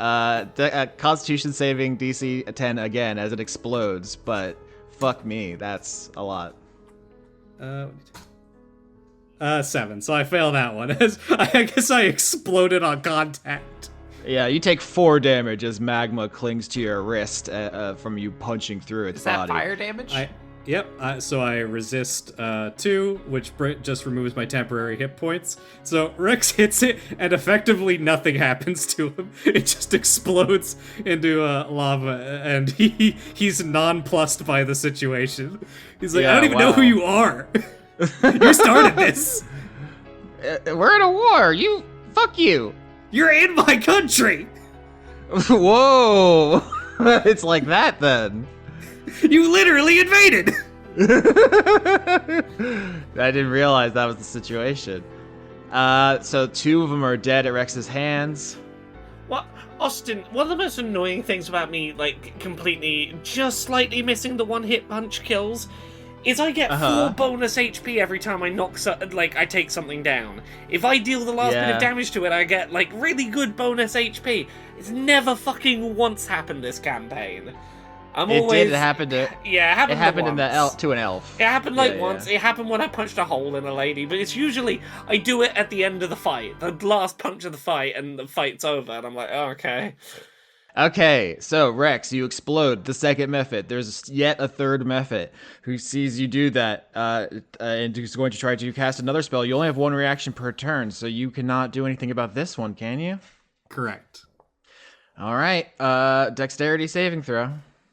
Constitution saving DC 10 again as it explodes, but fuck me, that's a lot. 7. So I fail that one. I guess I exploded on contact. Yeah, you take 4 damage as magma clings to your wrist from you punching through its Is that body. fire damage? Yep. So I resist 2, which just removes my temporary hit points. So Rex hits it, and effectively nothing happens to him. It just explodes into lava, and he's nonplussed by the situation. He's like, Yeah, I don't even know who you are. You started this. We're in a war. Fuck you. You're in my country. Whoa. It's like that then. You literally invaded. I didn't realize that was the situation. So 2 of them are dead at Rex's hands. What, Austin? One of the most annoying things about me, like completely, just slightly missing the 1-hit punch kills, is I get 4 bonus HP every time I I take something down. If I deal the last bit of damage to it, I get like really good bonus HP. It's never fucking once happened this campaign. It did happen to. Yeah, it happened to an elf. It happened once. It happened when I punched a hole in a lady, but it's usually I do it at the end of the fight, the last punch of the fight, and the fight's over, and I'm like, oh, okay. Okay, so Rex, you explode the second mephit. There's yet a third mephit who sees you do that, and who's going to try to cast another spell. You only have 1 reaction per turn, so you cannot do anything about this one, can you? Correct. All right, dexterity saving throw.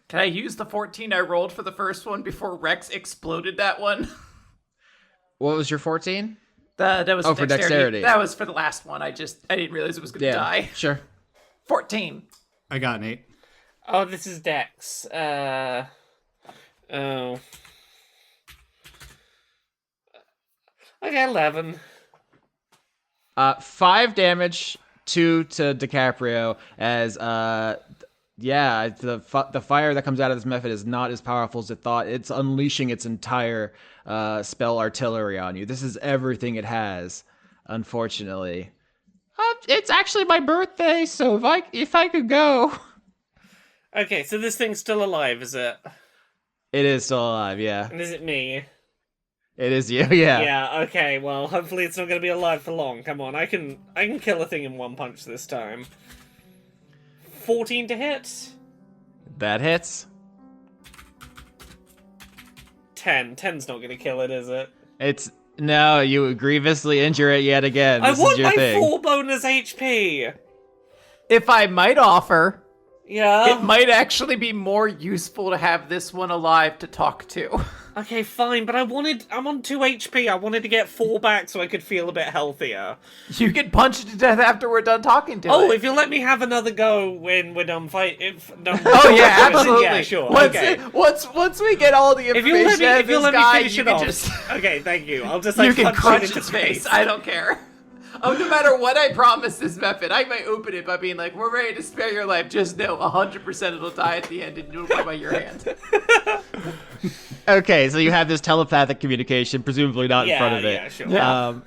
Can I use the 14 I rolled for the first one before Rex exploded that one? What was your 14? That was for dexterity. That was for the last one. I didn't realize it was going to die. Sure. 14. I got an 8. Oh, this is Dex. Oh. I got 11. 5 damage, 2 to DiCaprio as yeah, the fire that comes out of this method is not as powerful as it thought. It's unleashing its entire spell artillery on you. This is everything it has, unfortunately. It's actually my birthday, so if I could go. Okay, so this thing's still alive, is it? It is still alive, yeah. And is it me? It is you, yeah. Yeah, okay, well, hopefully it's not going to be alive for long. Come on, I can kill a thing in one punch this time. 14 to hit? That hits. 10. 10's not going to kill it, is it? No, you grievously injure it yet again. This I want is your my thing. 4 bonus HP! If I might offer, Yeah? it might actually be more useful to have this one alive to talk to. Okay, fine, but I'm on 2 HP. I wanted to get 4 back so I could feel a bit healthier. You can punch it to death after we're done talking to it. Oh, if you'll let me have another go when we're done fighting. Oh yeah, absolutely. Yeah, sure. Once we get all the If information, you'll let me finish you it can off. just Okay, thank you. I'll just you can punch crunch it into his face. I don't care. Oh, no matter what I promise this method, I might open it by being like, "We're ready to spare your life." Just know, 100% it'll die at the end, and you'll go by your hand. Okay, so you have this telepathic communication, presumably not in front of it. Yeah, sure. Yeah.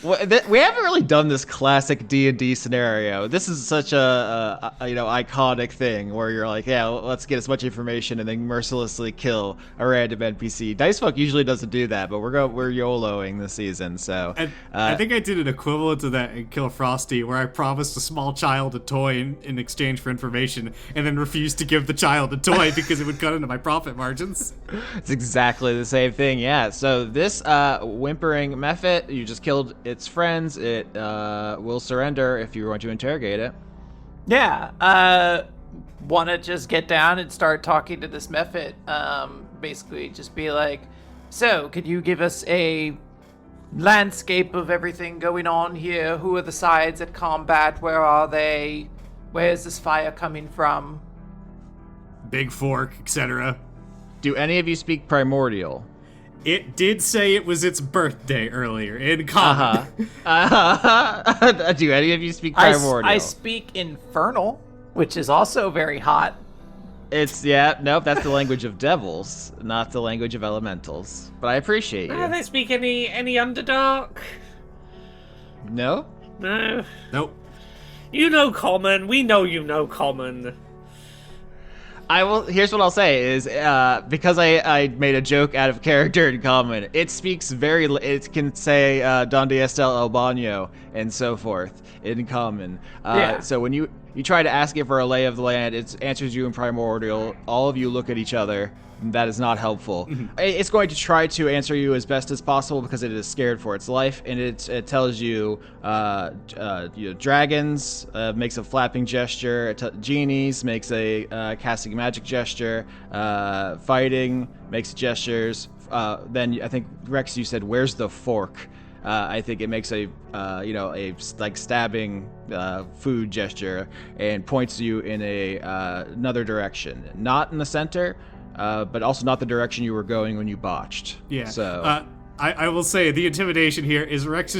We haven't really done this classic D&D scenario. This is such a iconic thing where you're like, yeah, let's get as much information and then mercilessly kill a random NPC. Dicefuck usually doesn't do that, but we're YOLOing this season, so... I think I did an equivalent to that in Kill Frosty, where I promised a small child a toy in exchange for information, and then refused to give the child a toy because it would cut into my profit margins. It's exactly the same thing, yeah. So this whimpering Mephit, you just killed its friends. It will surrender if you want to interrogate it. Yeah, want to just get down and start talking to this Mephit. Basically, just be like, so, could you give us a landscape of everything going on here? Who are the sides at combat? Where are they? Where is this fire coming from? Big fork, etc. Do any of you speak Primordial? It did say it was its birthday earlier in common. Do any of you speak Primordial? I speak Infernal, which is also very hot. Nope, that's the language of devils, not the language of elementals. But I appreciate you. They speak any Underdark? No? No. Nope. You know Common. We know you know Common. Here's what I'll say is because I made a joke out of character in common. It speaks it can say Donde está el baño and so forth in common. So when you try to ask it for a lay of the land, it answers you in Primordial. All of you look at each other. That is not helpful. It's going to try to answer you as best as possible because it is scared for its life, and it tells you, dragons makes a flapping gesture, genies makes a casting magic gesture, fighting makes gestures. Then I think Rex, you said, "Where's the fork?" I think it makes a stabbing food gesture and points you in another direction, not in the center. But also not the direction you were going when you botched. Yeah. So I will say the intimidation here is Rex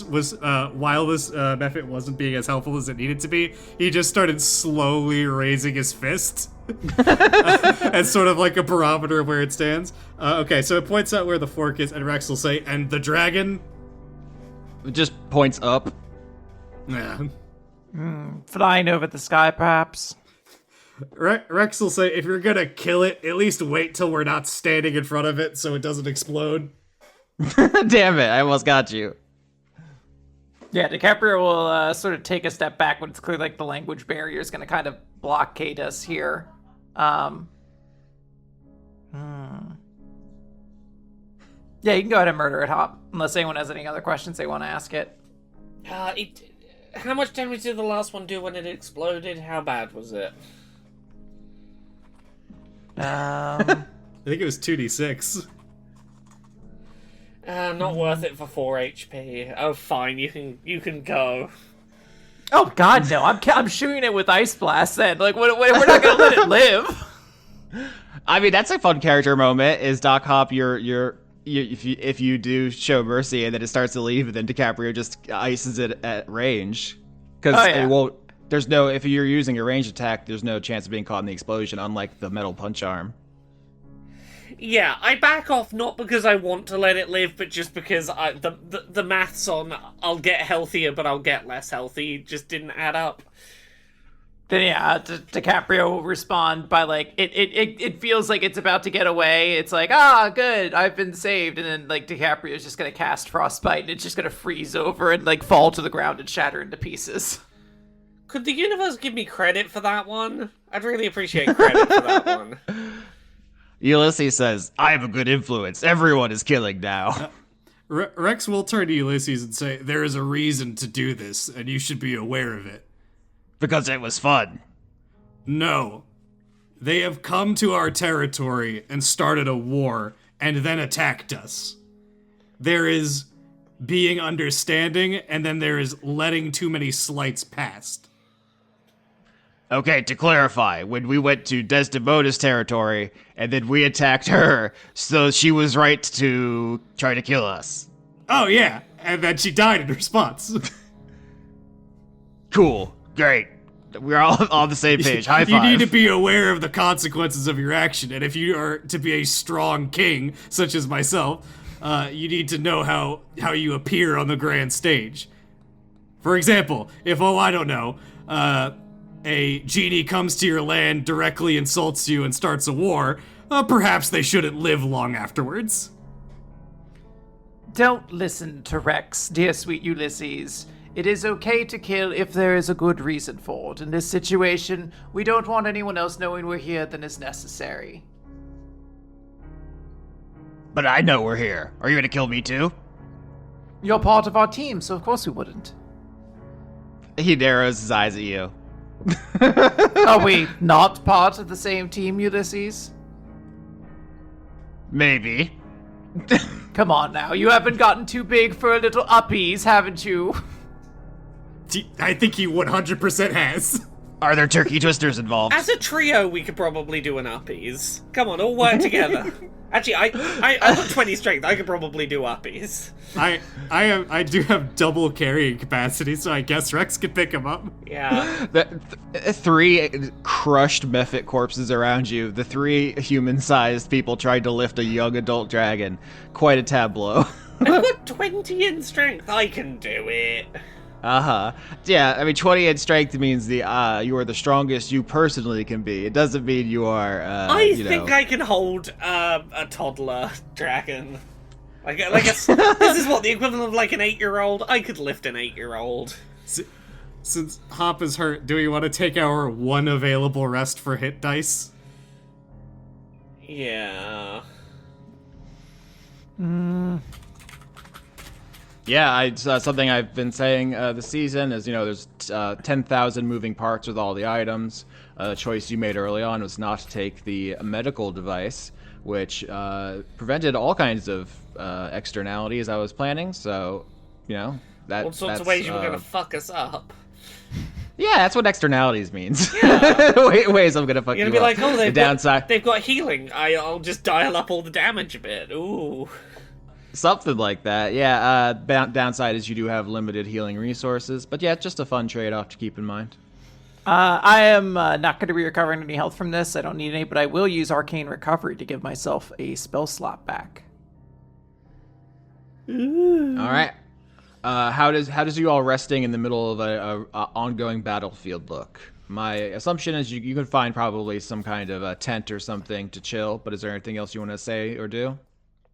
was while this method wasn't being as helpful as it needed to be, he just started slowly raising his fist as sort of like a barometer of where it stands. Okay, so it points out where the fork is, and Rex will say, "And the dragon?" it just points up. Yeah. Flying over the sky, perhaps. Rex will say, "If you're gonna kill it, at least wait till we're not standing in front of it so it doesn't explode." Damn it, I almost got you. Yeah, DiCaprio will sort of take a step back when it's clear like the language barrier is going to kind of blockade us here. Yeah, you can go ahead and murder it, Hop, unless anyone has any other questions they want to ask it. How much damage did the last one do when it exploded? How bad was it? I think it was 2d6. Not worth it for 4 HP. Oh, fine, you can go. Oh God, no! I'm shooting it with Ice Blast. Then, like, we're not gonna let it live. I mean, that's a fun character moment. Is Doc Hop if you do show mercy and then it starts to leave, and then DiCaprio just ices it at range because there's no, if you're using a ranged attack, there's no chance of being caught in the explosion, unlike the metal punch arm. Yeah, I back off not because I want to let it live, but just because the maths on I'll get healthier, but I'll get less healthy just didn't add up. Then yeah, DiCaprio will respond by like it feels like it's about to get away. It's like, good, I've been saved, and then like DiCaprio is just gonna cast frostbite, and it's just gonna freeze over and like fall to the ground and shatter into pieces. Could the universe give me credit for that one? I'd really appreciate credit for that one. Ulysses says, I have a good influence. Everyone is killing now. Rex will turn to Ulysses and say, there is a reason to do this, and you should be aware of it. Because it was fun. No. They have come to our territory and started a war, and then attacked us. There is being understanding, and then there is letting too many slights past. Okay, to clarify, when we went to Desdemona's territory, and then we attacked her, so she was right to try to kill us. Oh, yeah, and then she died in response. Cool. Great. We're all on the same page. High five. You need to be aware of the consequences of your action, and if you are to be a strong king, such as myself, you need to know how you appear on the grand stage. For example, if, I don't know, a genie comes to your land, directly insults you, and starts a war, perhaps they shouldn't live long afterwards. Don't listen to Rex, dear sweet Ulysses. It is okay to kill if there is a good reason for it. In this situation, we don't want anyone else knowing we're here than is necessary. But I know we're here. Are you gonna kill me too? You're part of our team, so of course we wouldn't. He narrows his eyes at you. Are we not part of the same team, Ulysses? Maybe. Come on now, you haven't gotten too big for a little uppies, haven't you? I think he 100% has. Are there turkey twisters involved? As a trio, we could probably do an uppies. Come on, all work together. Actually, I got 20 strength. I could probably do uppies. I do have double carrying capacity, so I guess Rex could pick him up. Yeah. Three crushed mephit corpses around you. The three human-sized people tried to lift a young adult dragon. Quite a tableau. I've got 20 in strength. I can do it. Uh-huh. Yeah, I mean, 20 in strength means you are the strongest you personally can be. It doesn't mean you are, I think I can hold a toddler dragon. This is what the equivalent of like an 8-year-old. I could lift an 8-year-old. Since Hop is hurt, do we want to take our one available rest for hit dice? Yeah. Yeah, something I've been saying this season is, there's 10,000 moving parts with all the items. The choice you made early on was not to take the medical device, which prevented all kinds of externalities I was planning. So, that. All sorts of ways you were going to fuck us up. Yeah, that's what externalities means. Yeah. Ways I'm going to fuck you up. You're going to be like, the downside. They've got healing. I'll just dial up all the damage a bit. Ooh. Something like that, yeah. Downside is you do have limited healing resources, but yeah, just a fun trade-off to keep in mind. I am not going to be recovering any health from this. I don't need any, but I will use Arcane Recovery to give myself a spell slot back. Ooh. All right. How does you all resting in the middle of a ongoing battlefield look? My assumption is you can find probably some kind of a tent or something to chill, but is there anything else you want to say or do?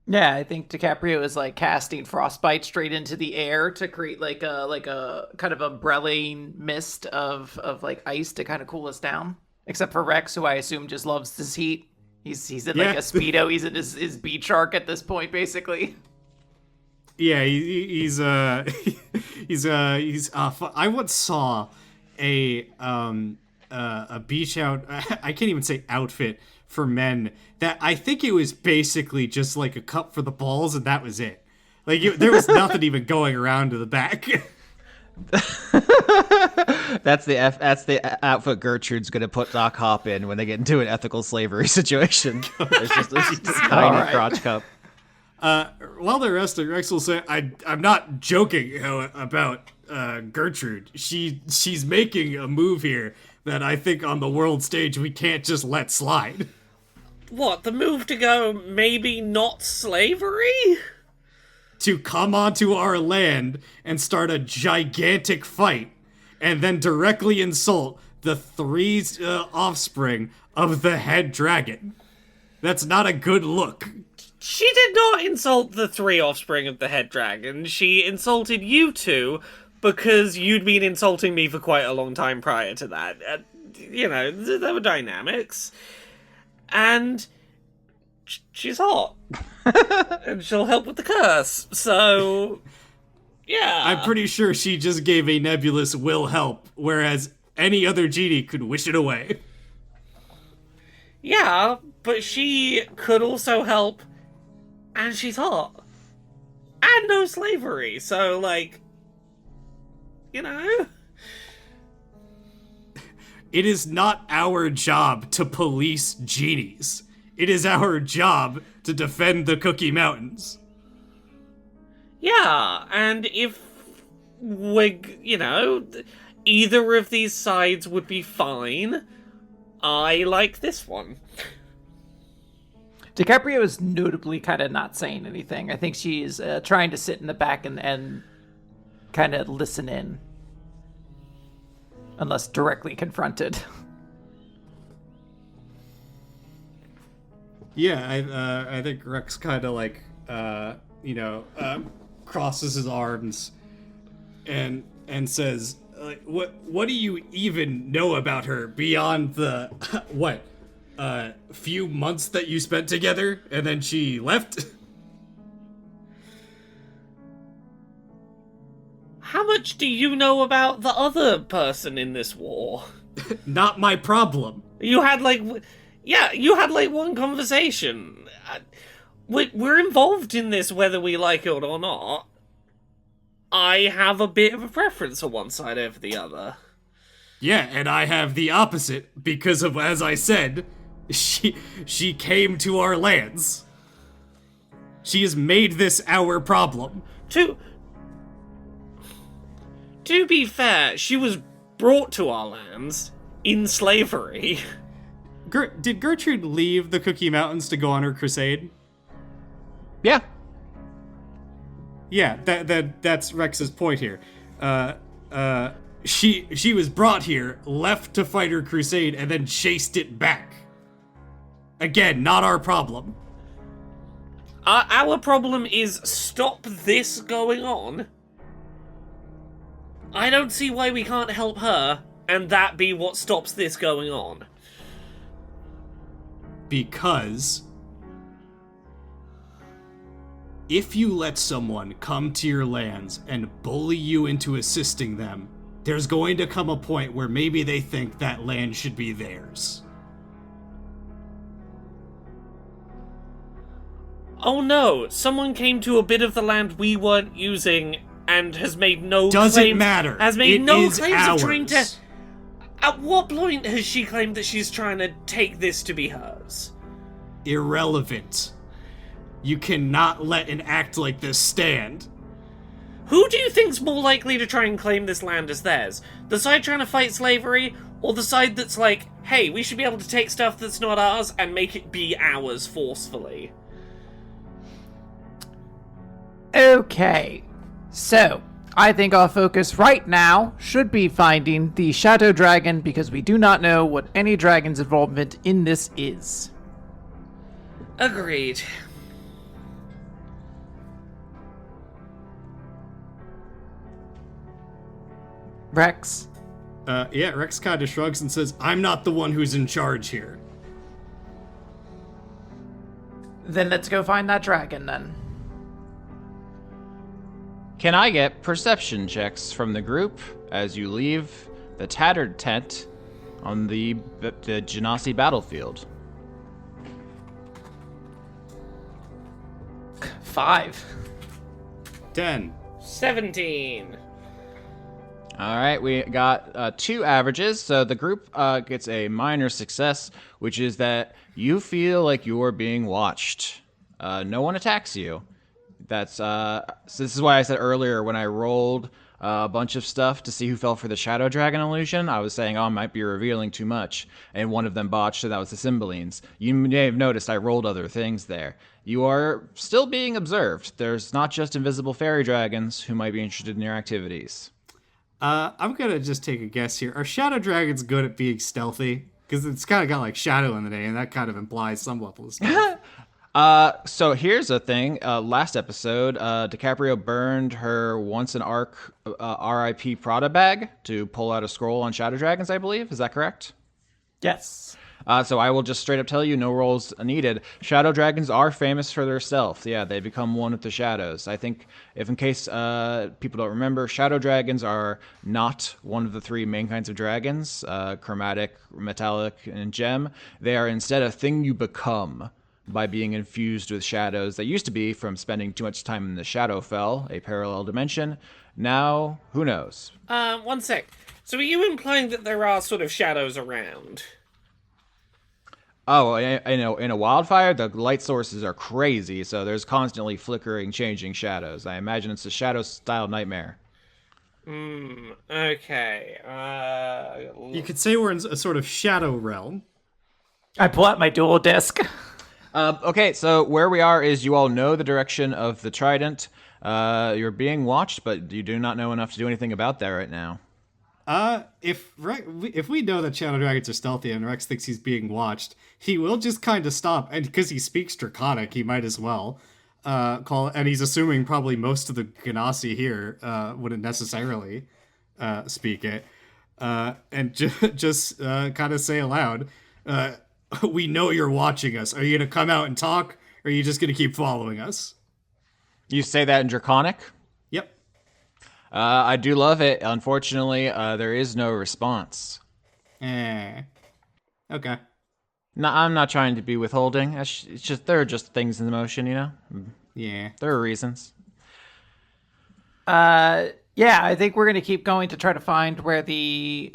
Yeah, I think DiCaprio is like casting frostbite straight into the air to create like a kind of umbrelling mist of like ice to kind of cool us down. Except for Rex, who I assume just loves this heat. He's in like a Speedo. He's in his beach arc at this point, basically. Yeah, he's I once saw a beach out. I can't even say outfit for men that I think it was basically just like a cup for the balls, and that was it. Like there was nothing even going around to the back. That's the outfit Gertrude's gonna put Doc Hop in when they get into an ethical slavery situation. There's just this tiny crotch cup. While they're resting, Rex will say, I'm not joking about Gertrude. She's making a move here that I think on the world stage we can't just let slide. What, the move to go maybe not slavery? To come onto our land and start a gigantic fight, and then directly insult the three offspring of the head dragon. That's not a good look. She did not insult the 3 offspring of the head dragon. She insulted you two because you'd been insulting me for quite a long time prior to that. There were dynamics. And she's hot. And she'll help with the curse. So, yeah. I'm pretty sure she just gave a nebulous will help, whereas any other genie could wish it away. Yeah, but she could also help, and she's hot. And no slavery, so, It is not our job to police genies. It is our job to defend the Cookie Mountains. Yeah, and if either of these sides would be fine, I like this one. DiCaprio is notably kind of not saying anything. I think she's trying to sit in the back and kind of listen in. Unless directly confronted. Yeah, I think Rex kind of crosses his arms and says, what do you even know about her beyond the few months that you spent together and then she left? How much do you know about the other person in this war? Not my problem. You had one conversation. We're involved in this whether we like it or not. I have a bit of a preference for one side over the other. Yeah, and I have the opposite because of, as I said, she came to our lands. She has made this our problem. To be fair, she was brought to our lands in slavery. Did Gertrude leave the Cookie Mountains to go on her crusade? Yeah. Yeah, that's Rex's point here. She was brought here, left to fight her crusade, and then chased it back. Again, not our problem. Our problem is stop this going on. I don't see why we can't help her, and that be what stops this going on. Because if you let someone come to your lands and bully you into assisting them, there's going to come a point where maybe they think that land should be theirs. Oh no, someone came to a bit of the land we weren't using and has made no Doesn't claims, matter. Has made It no is claims ours. of trying to... At what point has she claimed that she's trying to take this to be hers? Irrelevant. You cannot let an act like this stand. Who do you think's more likely to try and claim this land as theirs? The side trying to fight slavery, or the side that's like, hey, we should be able to take stuff that's not ours and make it be ours forcefully? Okay, so I think our focus right now should be finding the Shadow Dragon because we do not know what any dragon's involvement in this is. Agreed. Rex? Yeah, Rex kind of shrugs and says, I'm not the one who's in charge here. Then let's go find that dragon then. Can I get perception checks from the group as you leave the tattered tent on the Genasi battlefield? 5. 10. 17. All right, we got 2 averages, so the group gets a minor success, which is that you feel like you're being watched. No one attacks you. That's so this is why I said earlier when I rolled a bunch of stuff to see who fell for the Shadow Dragon illusion. I was saying, I might be revealing too much, and one of them botched, so that was the Cymbalines. You may have noticed I rolled other things there. You are still being observed. There's not just invisible fairy dragons who might be interested in your activities. I'm gonna just take a guess here. Are shadow dragons good at being stealthy? Because it's kind of got like shadow in the name, and that kind of implies some level of stealth. So here's a thing. Last episode, DiCaprio burned her once an arc RIP Prada bag to pull out a scroll on shadow dragons, I believe. Is that correct? Yes. So I will just straight up tell you, no rolls needed. Shadow dragons are famous for their stealth. Yeah, they become one with the shadows. I think, if in case people don't remember, shadow dragons are not one of the three main kinds of dragons, chromatic, metallic, and gem. They are instead a thing you become by being infused with shadows that used to be from spending too much time in the Shadowfell, a parallel dimension. Now, who knows? One sec. So are you implying that there are sort of shadows around? Oh, in a wildfire, the light sources are crazy, so there's constantly flickering, changing shadows. I imagine it's a shadow-style nightmare. Okay. You could say we're in a sort of shadow realm. I pull out my dual disc. Okay, so where we are is you all know the direction of the trident. You're being watched, but you do not know enough to do anything about that right now. If we know that shadow dragons are stealthy and Rex thinks he's being watched, he will just kind of stop, and because he speaks Draconic, he might as well call. And he's assuming probably most of the Ganassi here wouldn't necessarily speak it, and just kind of say aloud, "We know you're watching us. Are you gonna come out and talk, or are you just gonna keep following us?" You say that in Draconic? Yep. I do love it. Unfortunately, there is no response. Okay. No, I'm not trying to be withholding. It's just there are just things in motion, you know. Yeah. There are reasons. Yeah, I think we're gonna keep going to try to find where the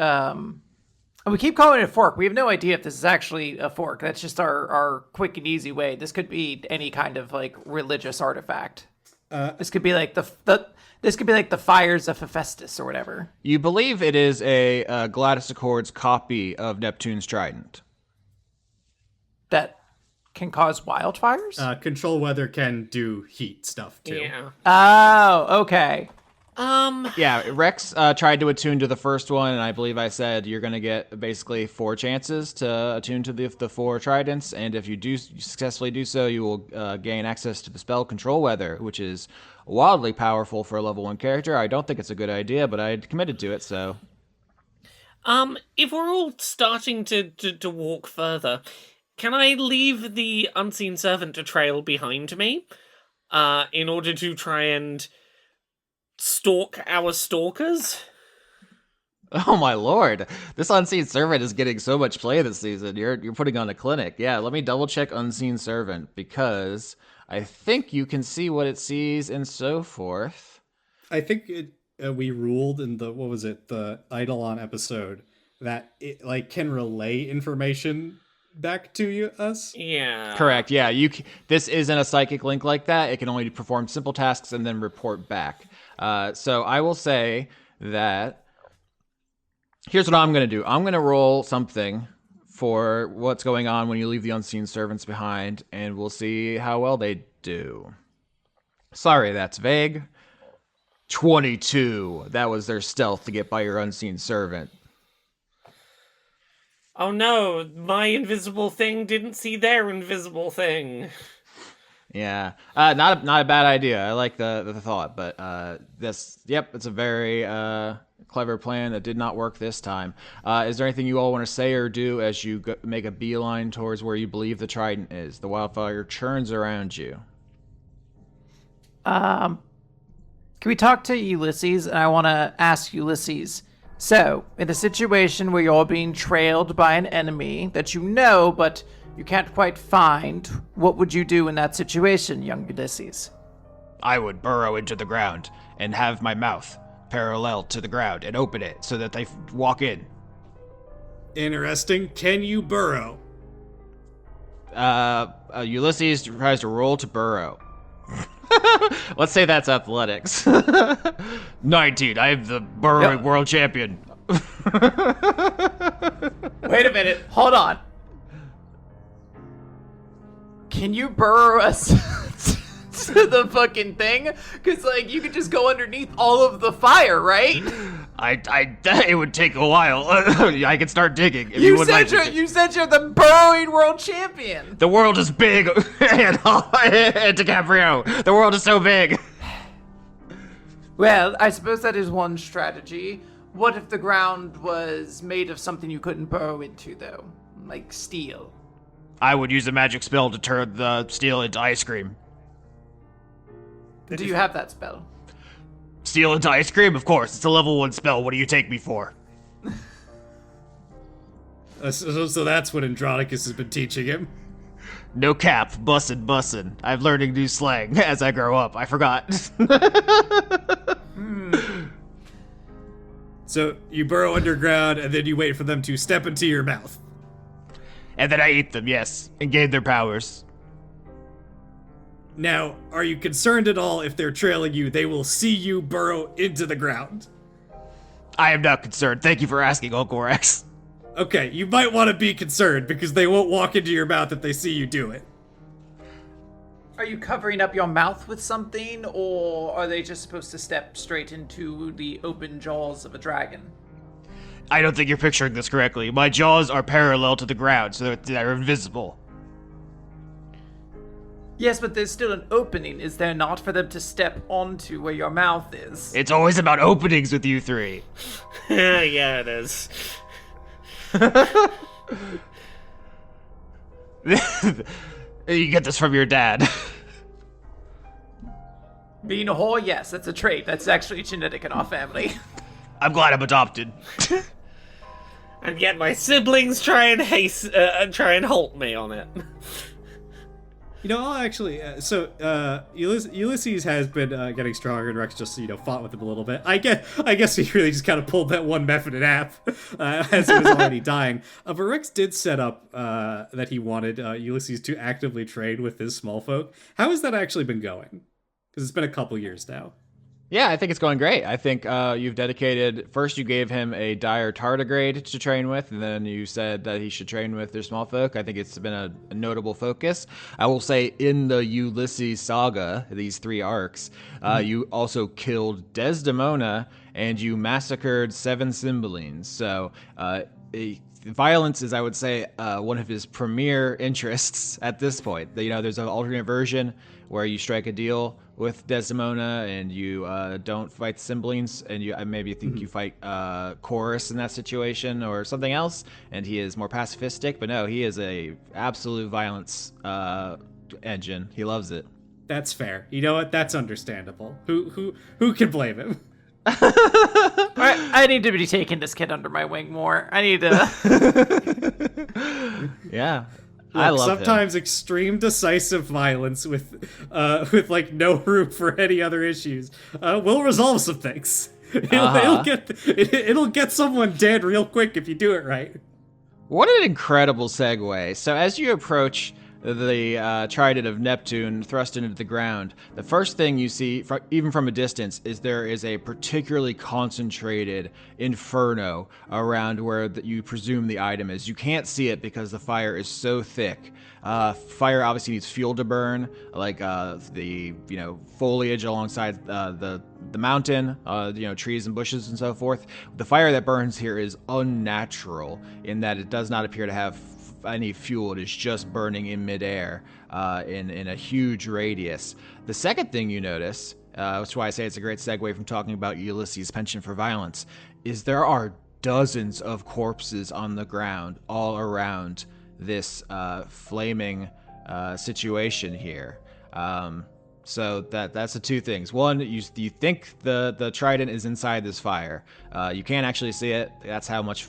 we keep calling it a fork. We have no idea if this is actually a fork. That's just our quick and easy way. This could be any kind of like religious artifact. This could be like this could be like the fires of Hephaestus or whatever. You believe it is a Gladys Accord's copy of Neptune's trident. That can cause wildfires? Control weather can do heat stuff too. Yeah. Oh, okay. Yeah, Rex tried to attune to the first one, and I believe I said you're going to get basically 4 chances to attune to the 4 tridents, and if you do successfully do so, you will gain access to the spell Control Weather, which is wildly powerful for a level 1 character. I don't think it's a good idea, but I committed to it, so... If we're all starting to walk further, can I leave the unseen servant to trail behind me, in order to try and stalk our stalkers? Oh my lord, this Unseen Servant is getting so much play this season. You're putting on a clinic. Yeah, let me double check Unseen Servant, because I think you can see what it sees and so forth. I think we ruled in the Eidolon episode that it like can relay information back to us. Yeah. Correct. Yeah, this isn't a psychic link like that. It can only perform simple tasks and then report back. So I will say that here's what I'm going to do. I'm going to roll something for what's going on when you leave the unseen servants behind, and we'll see how well they do. Sorry, that's vague. 22. That was their stealth to get by your unseen servant. Oh no, my invisible thing didn't see their invisible thing. Yeah, not a bad idea. I like the thought, but it's a very clever plan that did not work this time. Is there anything you all want to say or do as you make a beeline towards where you believe the trident is? The wildfire churns around you. Can we talk to Ulysses? And I want to ask Ulysses. So, in a situation where you're being trailed by an enemy that you know, but you can't quite find, what would you do in that situation, young Ulysses? I would burrow into the ground and have my mouth parallel to the ground and open it so that they walk in. Interesting. Can you burrow? Ulysses tries to roll to burrow. Let's say that's athletics. 19. I am the burrowing world champion. Wait a minute. Hold on. Can you burrow us to the fucking thing? Because, like, you could just go underneath all of the fire, right? It would take a while. I could start digging. If You wouldn't said mind. you're the burrowing world champion. The world is big, and DiCaprio. The world is so big. Well, I suppose that is one strategy. What if the ground was made of something you couldn't burrow into, though? Like steel. I would use a magic spell to turn the steel into ice cream. Do you have that spell? Steel into ice cream? Of course. It's a level 1 spell. What do you take me for? So that's what Andronicus has been teaching him. No cap. Bussin'. I'm learning new slang as I grow up. I forgot. So you burrow underground, and then you wait for them to step into your mouth. And then I eat them, yes. And gain their powers. Now, are you concerned at all if they're trailing you? They will see you burrow into the ground. I am not concerned. Thank you for asking, Uncle Rex. Okay, you might want to be concerned, because they won't walk into your mouth if they see you do it. Are you covering up your mouth with something, or are they just supposed to step straight into the open jaws of a dragon? I don't think you're picturing this correctly. My jaws are parallel to the ground, so they're invisible. Yes, but there's still an opening, is there not, for them to step onto where your mouth is? It's always about openings with you three. Yeah, it is. You get this from your dad. Being a whore, yes, that's a trait. That's actually genetic in our family. I'm glad I'm adopted. And yet my siblings try and halt me on it. You know, I'll actually, Ulysses has been getting stronger, and Rex just, fought with him a little bit. I guess he really just kind of pulled that one method in half as he was already dying. But Rex did set up that he wanted Ulysses to actively trade with his small folk. How has that actually been going? Because it's been a couple years now. Yeah, I think it's going great. I think you've dedicated... First, you gave him a dire tardigrade to train with, and then you said that he should train with their small folk. I think it's been a notable focus. I will say, in the Ulysses saga, these 3 arcs, you also killed Desdemona, and you massacred 7 Cymbeline. So, violence is, I would say, one of his premier interests at this point. There's an alternate version where you strike a deal with Desdemona and you don't fight the Cymbalines, and you maybe think you fight Chorus in that situation or something else, and he is more pacifistic. But no, he is a absolute violence engine. He loves it. That's fair. You know what? That's understandable. Who can blame him? I need to be taking this kid under my wing more. I need to... Yeah. Look, I love sometimes him. Extreme decisive violence with like no room for any other issues will resolve some things. It'll get someone dead real quick if you do it right. What an incredible segue. So as you approach the trident of Neptune thrust into the ground, the first thing you see, even from a distance, is there is a particularly concentrated inferno around where you presume the item is. You can't see it because the fire is so thick. Fire obviously needs fuel to burn, like the foliage alongside the mountain, trees and bushes and so forth. The fire that burns here is unnatural in that it does not appear to have any fuel. It is just burning in midair in a huge radius. The second thing you notice, which is why I say it's a great segue from talking about Ulysses' penchant for violence, is there are dozens of corpses on the ground all around this flaming situation here. So that's the 2 things. One, you think the trident is inside this fire. You can't actually see it. That's how much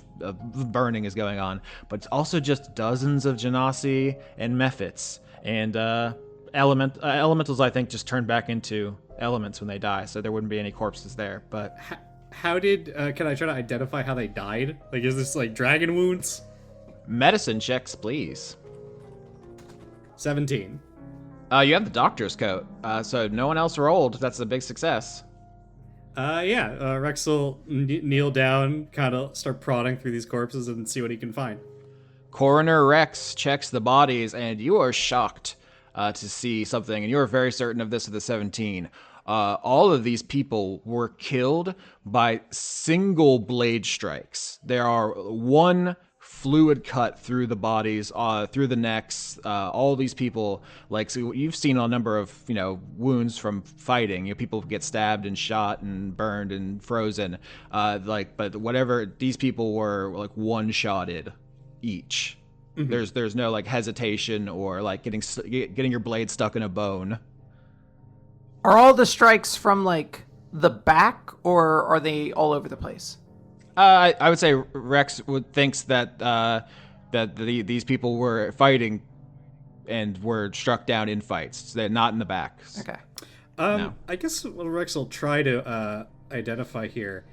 burning is going on. But it's also just dozens of genasi and mephits. And elementals, I think, just turn back into elements when they die. So there wouldn't be any corpses there. But how did... can I try to identify how they died? Like, is this like dragon wounds? Medicine checks, please. 17. You have the doctor's coat, so no one else rolled. That's a big success. Rex will kneel down, kind of start prodding through these corpses and see what he can find. Coroner Rex checks the bodies, and you are shocked to see something, and you are very certain of this with the 17. All of these people were killed by single blade strikes. There are one fluid cut through the bodies, through the necks. All these people, like, so you've seen a number of, wounds from fighting. People get stabbed and shot and burned and frozen. But whatever, these people were like one-shotted each. Mm-hmm. There's no like hesitation or like getting your blade stuck in a bone. Are all the strikes from like the back, or are they all over the place? I would say Rex thinks that these people were fighting and were struck down in fights. So they're not in the back. Okay. No. I guess what Rex will try to identify here,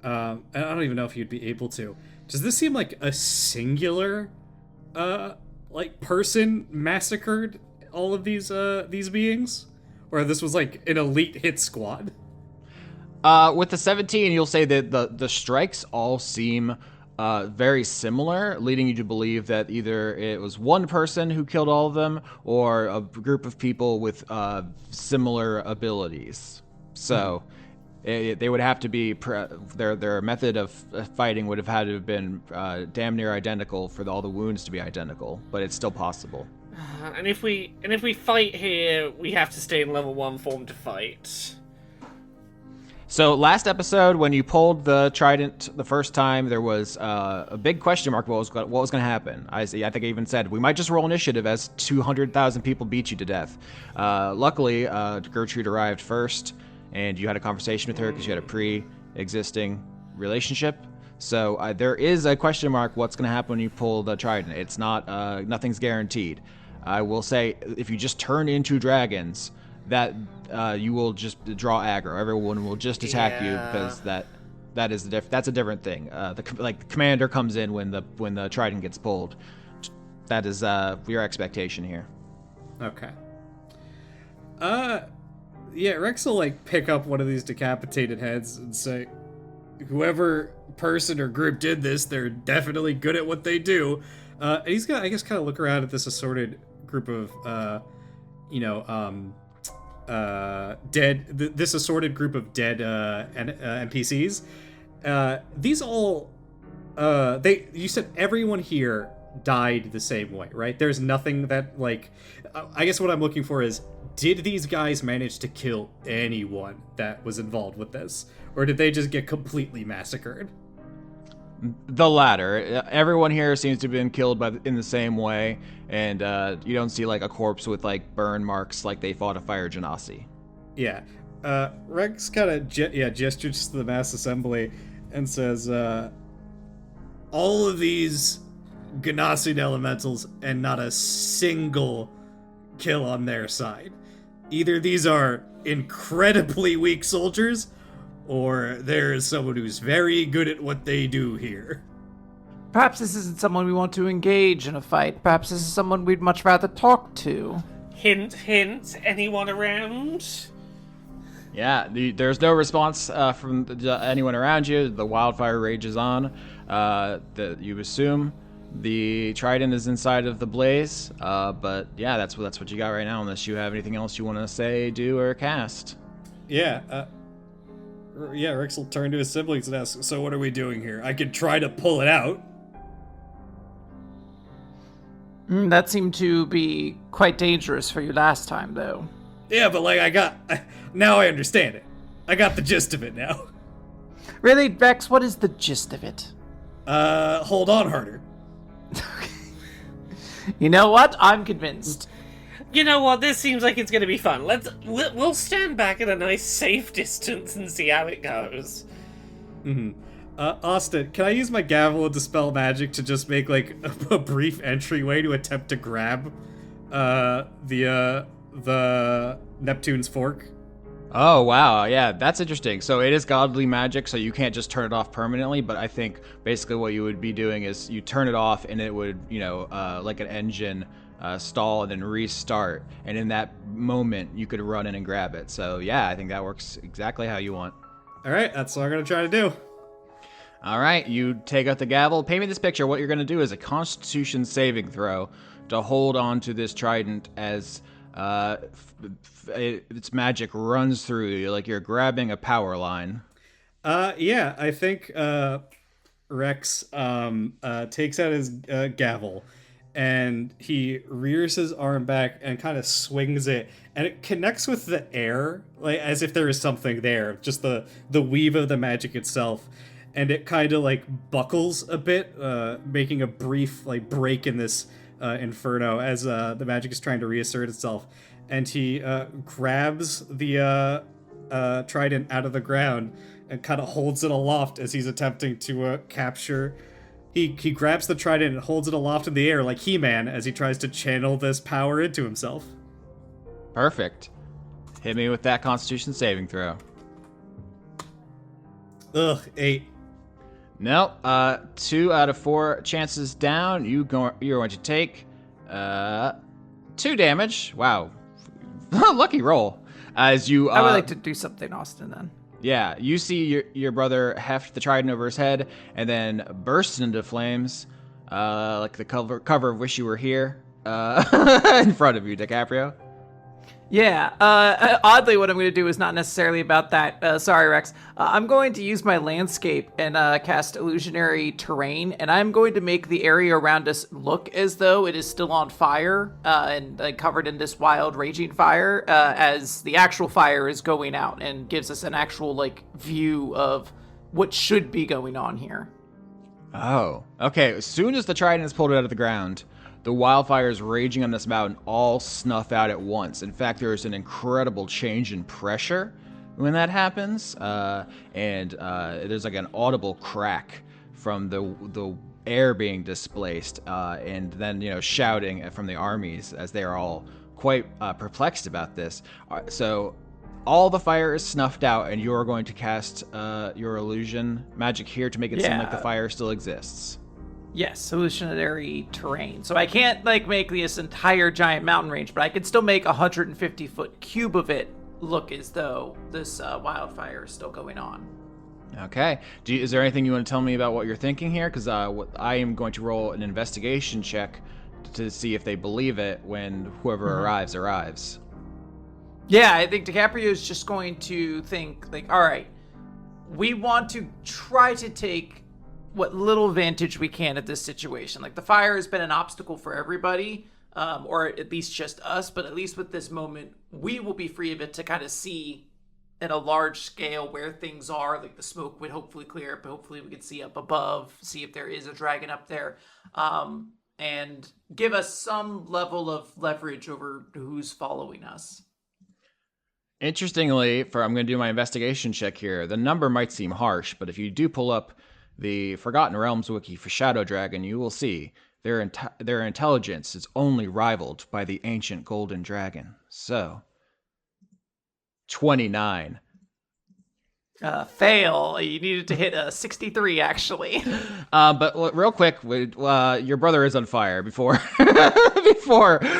and I don't even know if you'd be able to. Does this seem like a singular, person massacred all of these beings, or this was like an elite hit squad? With the 17, you'll say that the strikes all seem very similar, leading you to believe that either it was one person who killed all of them or a group of people with similar abilities. So they would have to be their method of fighting would have had to have been damn near identical for all the wounds to be identical, but it's still possible. And if we fight here, we have to stay in level 1 form to fight. So last episode, when you pulled the trident the first time, there was a big question mark what was going to happen. I think I even said, we might just roll initiative as 200,000 people beat you to death. Luckily, Gertrude arrived first, and you had a conversation with her because you had a pre-existing relationship. So there is a question mark what's going to happen when you pull the trident. It's not, nothing's guaranteed. I will say, if you just turn into dragons, that you will just draw aggro. Everyone will just attack you because that's a different thing. The commander comes in when the trident gets pulled. That is your expectation here. Okay. Rex will pick up one of these decapitated heads and say, whoever person or group did this, they're definitely good at what they do. And he's gonna, I guess, kind of look around at this assorted group of this assorted group of dead NPCs. These all you said everyone here died the same way, right? There's nothing that I guess what I'm looking for is, did these guys manage to kill anyone that was involved with this, or did they just get completely massacred? The latter. Everyone here seems to have been killed in the same way, and you don't see a corpse with burn marks like they fought a fire genasi. Yeah. Rex kind of gestures to the mass assembly and says, all of these Ganassi elementals and not a single kill on their side. Either these are incredibly weak soldiers, or there is someone who's very good at what they do here. Perhaps this isn't someone we want to engage in a fight. Perhaps this is someone we'd much rather talk to. Hint, hint. Anyone around? Yeah, there's no response from anyone around you. The wildfire rages on. You assume the trident is inside of the blaze. But yeah, that's what you got right now, unless you have anything else you want to say, do, or cast. Rex will turn to his siblings and ask, so what are we doing here? I could try to pull it out. That seemed to be quite dangerous for you last time, though. Yeah, but now I understand it. I got the gist of it now. Really, Rex, what is the gist of it? Hold on harder. You know what? I'm convinced. You know what? This seems like it's going to be fun. We'll stand back at a nice safe distance and see how it goes. Mm-hmm. Austin, can I use my gavel and dispel magic to just make a brief entryway to attempt to grab the Neptune's fork? Oh, wow. Yeah, that's interesting. So it is godly magic, so you can't just turn it off permanently, but I think basically what you would be doing is you turn it off and it would, like an engine, stall, and then restart. And in that moment, you could run in and grab it. So yeah, I think that works exactly how you want. All right, that's what I'm gonna try to do. All right, you take out the gavel. Paint me this picture. What you're going to do is a Constitution saving throw to hold on to this trident as its magic runs through you, like you're grabbing a power line. Yeah, I think Rex takes out his gavel, and he rears his arm back and kind of swings it, and it connects with the air, like as if there is something there, just the weave of the magic itself. And it kind of like buckles a bit, making a brief like break in this inferno as the magic is trying to reassert itself. And he grabs the trident out of the ground and kind of holds it aloft as he's attempting to capture. He grabs the trident and holds it aloft in the air like He-Man as he tries to channel this power into himself. Perfect. Hit me with that Constitution saving throw. Ugh, 8. Nope. 2 out of 4 chances down. You're going to take 2 damage. Wow. Lucky roll. As you I would like to do something, Austin, then. Yeah, you see your brother heft the trident over his head and then burst into flames, like the cover of Wish You Were Here, in front of you, DiCaprio. Yeah, oddly, what I'm going to do is not necessarily about that. Sorry, Rex. I'm going to use my landscape and cast illusionary terrain, and I'm going to make the area around us look as though it is still on fire and covered in this wild, raging fire as the actual fire is going out, and gives us an actual like view of what should be going on here. Oh, okay. As soon as the trident is pulled out of the ground, the wildfires raging on this mountain all snuff out at once. In fact, there is an incredible change in pressure when that happens, and there's like an audible crack from the air being displaced, and then shouting from the armies as they are all quite perplexed about this. So all the fire is snuffed out, and you're going to cast your illusion magic here to make it seem like the fire still exists. Yes, illusionary terrain. So I can't make this entire giant mountain range, but I can still make a 150-foot cube of it look as though this wildfire is still going on. Okay. Is there anything you want to tell me about what you're thinking here? Because I am going to roll an investigation check to see if they believe it when whoever arrives. Yeah, I think DiCaprio is just going to think, all right, we want to try to take what little vantage we can at this situation. The fire has been an obstacle for everybody, or at least just us, but at least with this moment, we will be free of it to kind of see at a large scale where things are. The smoke would hopefully clear up, but hopefully we could see up above, see if there is a dragon up there, and give us some level of leverage over who's following us. Interestingly, I'm going to do my investigation check here. The number might seem harsh, but if you do pull up the Forgotten Realms wiki for Shadow Dragon, you will see their intelligence is only rivaled by the ancient golden dragon. So, 29. Fail. You needed to hit a 63, actually. But real quick, your brother is on fire before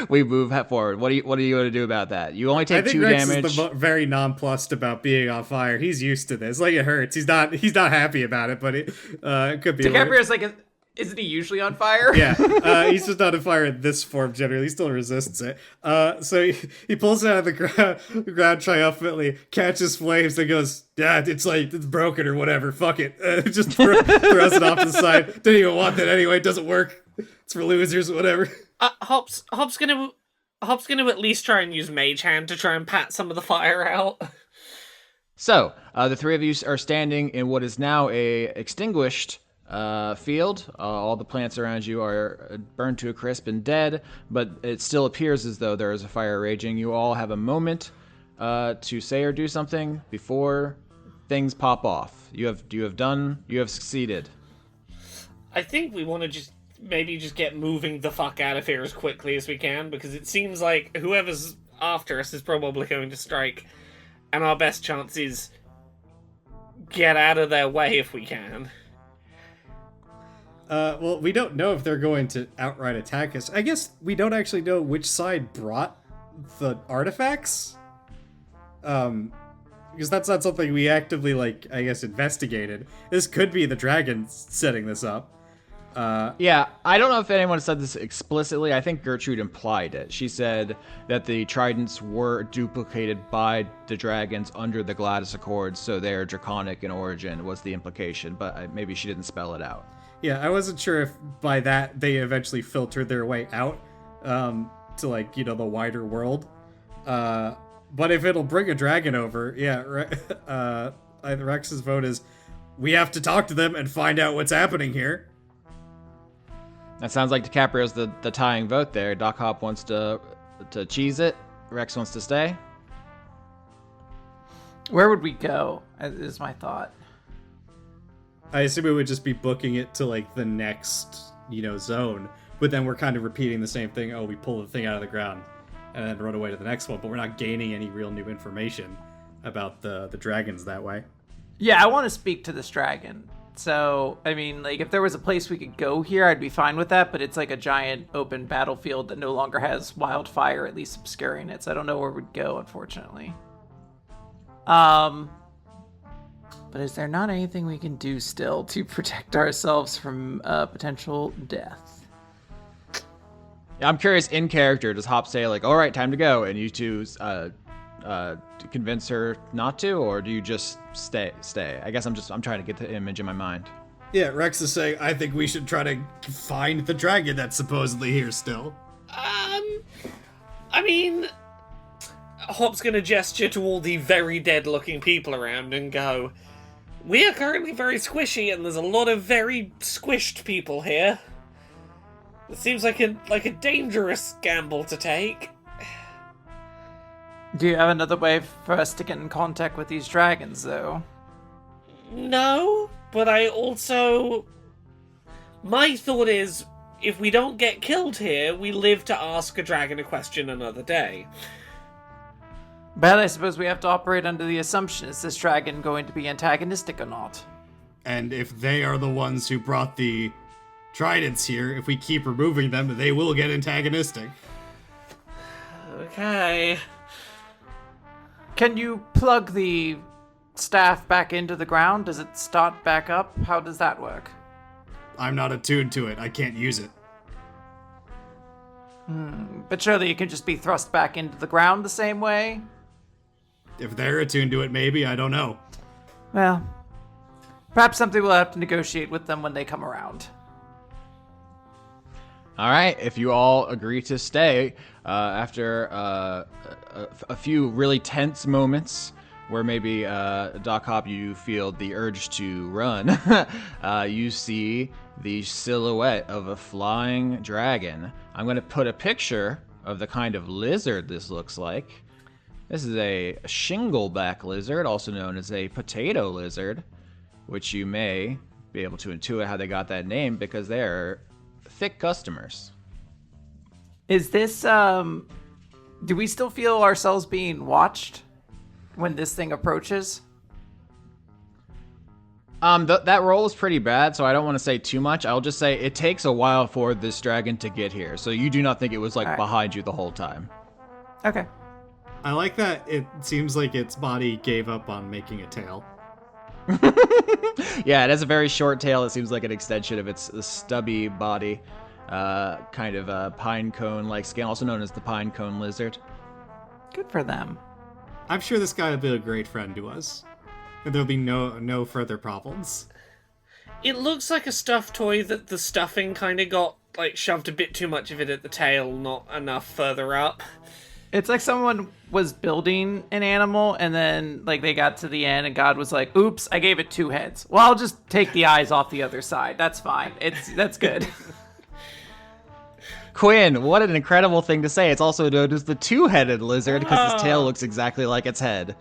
we move forward. What are you going to do about that? You only take 2 Rex damage. Is very nonplussed about being on fire. He's used to this. It hurts. He's not happy about it, but it could be. DiCaprio's isn't he usually on fire? Yeah, he's just not on fire in this form generally. He still resists it. So he pulls it out of the ground triumphantly, catches flames, and goes, "Yeah, it's broken or whatever. Fuck it." Just throws it off to the side. Don't even want that anyway. It doesn't work. It's for losers, whatever. Hop's gonna at least try and use Mage Hand to try and pat some of the fire out. So the 3 of you are standing in what is now a extinguished field. All the plants around you are burned to a crisp and dead, but it still appears as though there is a fire raging. You all have a moment to say or do something before things pop off. You have succeeded. I think we want to maybe get moving the fuck out of here as quickly as we can, because it seems like whoever's after us is probably going to strike, and our best chance is get out of their way if we can. Well, we don't know if they're going to outright attack us. I guess we don't actually know which side brought the artifacts. Because that's not something we actively, I guess, investigated. This could be the dragon setting this up. Yeah, I don't know if anyone said this explicitly. I think Gertrude implied it. She said that the tridents were duplicated by the dragons under the Gladys Accords, so they're draconic in origin was the implication, but maybe she didn't spell it out. Yeah, I wasn't sure if by that they eventually filtered their way out to, the wider world. But if it'll bring a dragon over, yeah, Rex's vote is we have to talk to them and find out what's happening here. That sounds like DiCaprio's the tying vote there. Doc Hop wants to cheese it. Rex wants to stay. Where would we go, is my thought. I assume it would just be booking it to, the next, zone. But then we're kind of repeating the same thing. Oh, we pull the thing out of the ground and then run away to the next one. But we're not gaining any real new information about the dragons that way. Yeah, I want to speak to this dragon. So, I mean, if there was a place we could go here, I'd be fine with that, but it's a giant open battlefield that no longer has wildfire, at least obscuring it, so I don't know where we'd go, unfortunately. But is there not anything we can do still to protect ourselves from potential death? Yeah, I'm curious, in character, does Hop say, all right, time to go, and you two convince her not to, or do you just stay? I guess I'm trying to get the image in my mind. Yeah, Rex is saying, I think we should try to find the dragon that's supposedly here still. I mean, Hop's gonna gesture to all the very dead-looking people around and go, we are currently very squishy, and there's a lot of very squished people here. It seems like a dangerous gamble to take. Do you have another way for us to get in contact with these dragons, though? No, but I also... My thought is, if we don't get killed here, we live to ask a dragon a question another day. But I suppose we have to operate under the assumption, is this dragon going to be antagonistic or not? And if they are the ones who brought the tridents here, if we keep removing them, they will get antagonistic. Okay... Can you plug the staff back into the ground? Does it start back up? How does that work? I'm not attuned to it. I can't use it. But surely it can just be thrust back into the ground the same way? If they're attuned to it, maybe. I don't know. Well, perhaps something we'll have to negotiate with them when they come around. All right, if you all agree to stay, after a few really tense moments where maybe, Doc Hop, you feel the urge to run, you see the silhouette of a flying dragon. I'm going to put a picture of the kind of lizard this looks like. This is a shingleback lizard, also known as a potato lizard, which you may be able to intuit how they got that name because they're thick customers. Is this, do we still feel ourselves being watched when this thing approaches? That roll is pretty bad, so I don't want to say too much. I'll just say it takes a while for this dragon to get here, so you do not think it was, behind you the whole time. Okay. I like that it seems like its body gave up on making a tail. Yeah, it has a very short tail. It seems like an extension of its stubby body. Kind of a pine cone-like skin, also known as the pine cone lizard. Good for them. I'm sure this guy will be a great friend to us. And there'll be no further problems. It looks like a stuffed toy that the stuffing kind of got, shoved a bit too much of it at the tail, not enough further up. It's like someone was building an animal and then they got to the end and God was like, oops, I gave it 2 heads. Well, I'll just take the eyes off the other side. That's fine. That's good. Quinn, what an incredible thing to say. It's also known as the 2-headed lizard because his tail looks exactly like its head.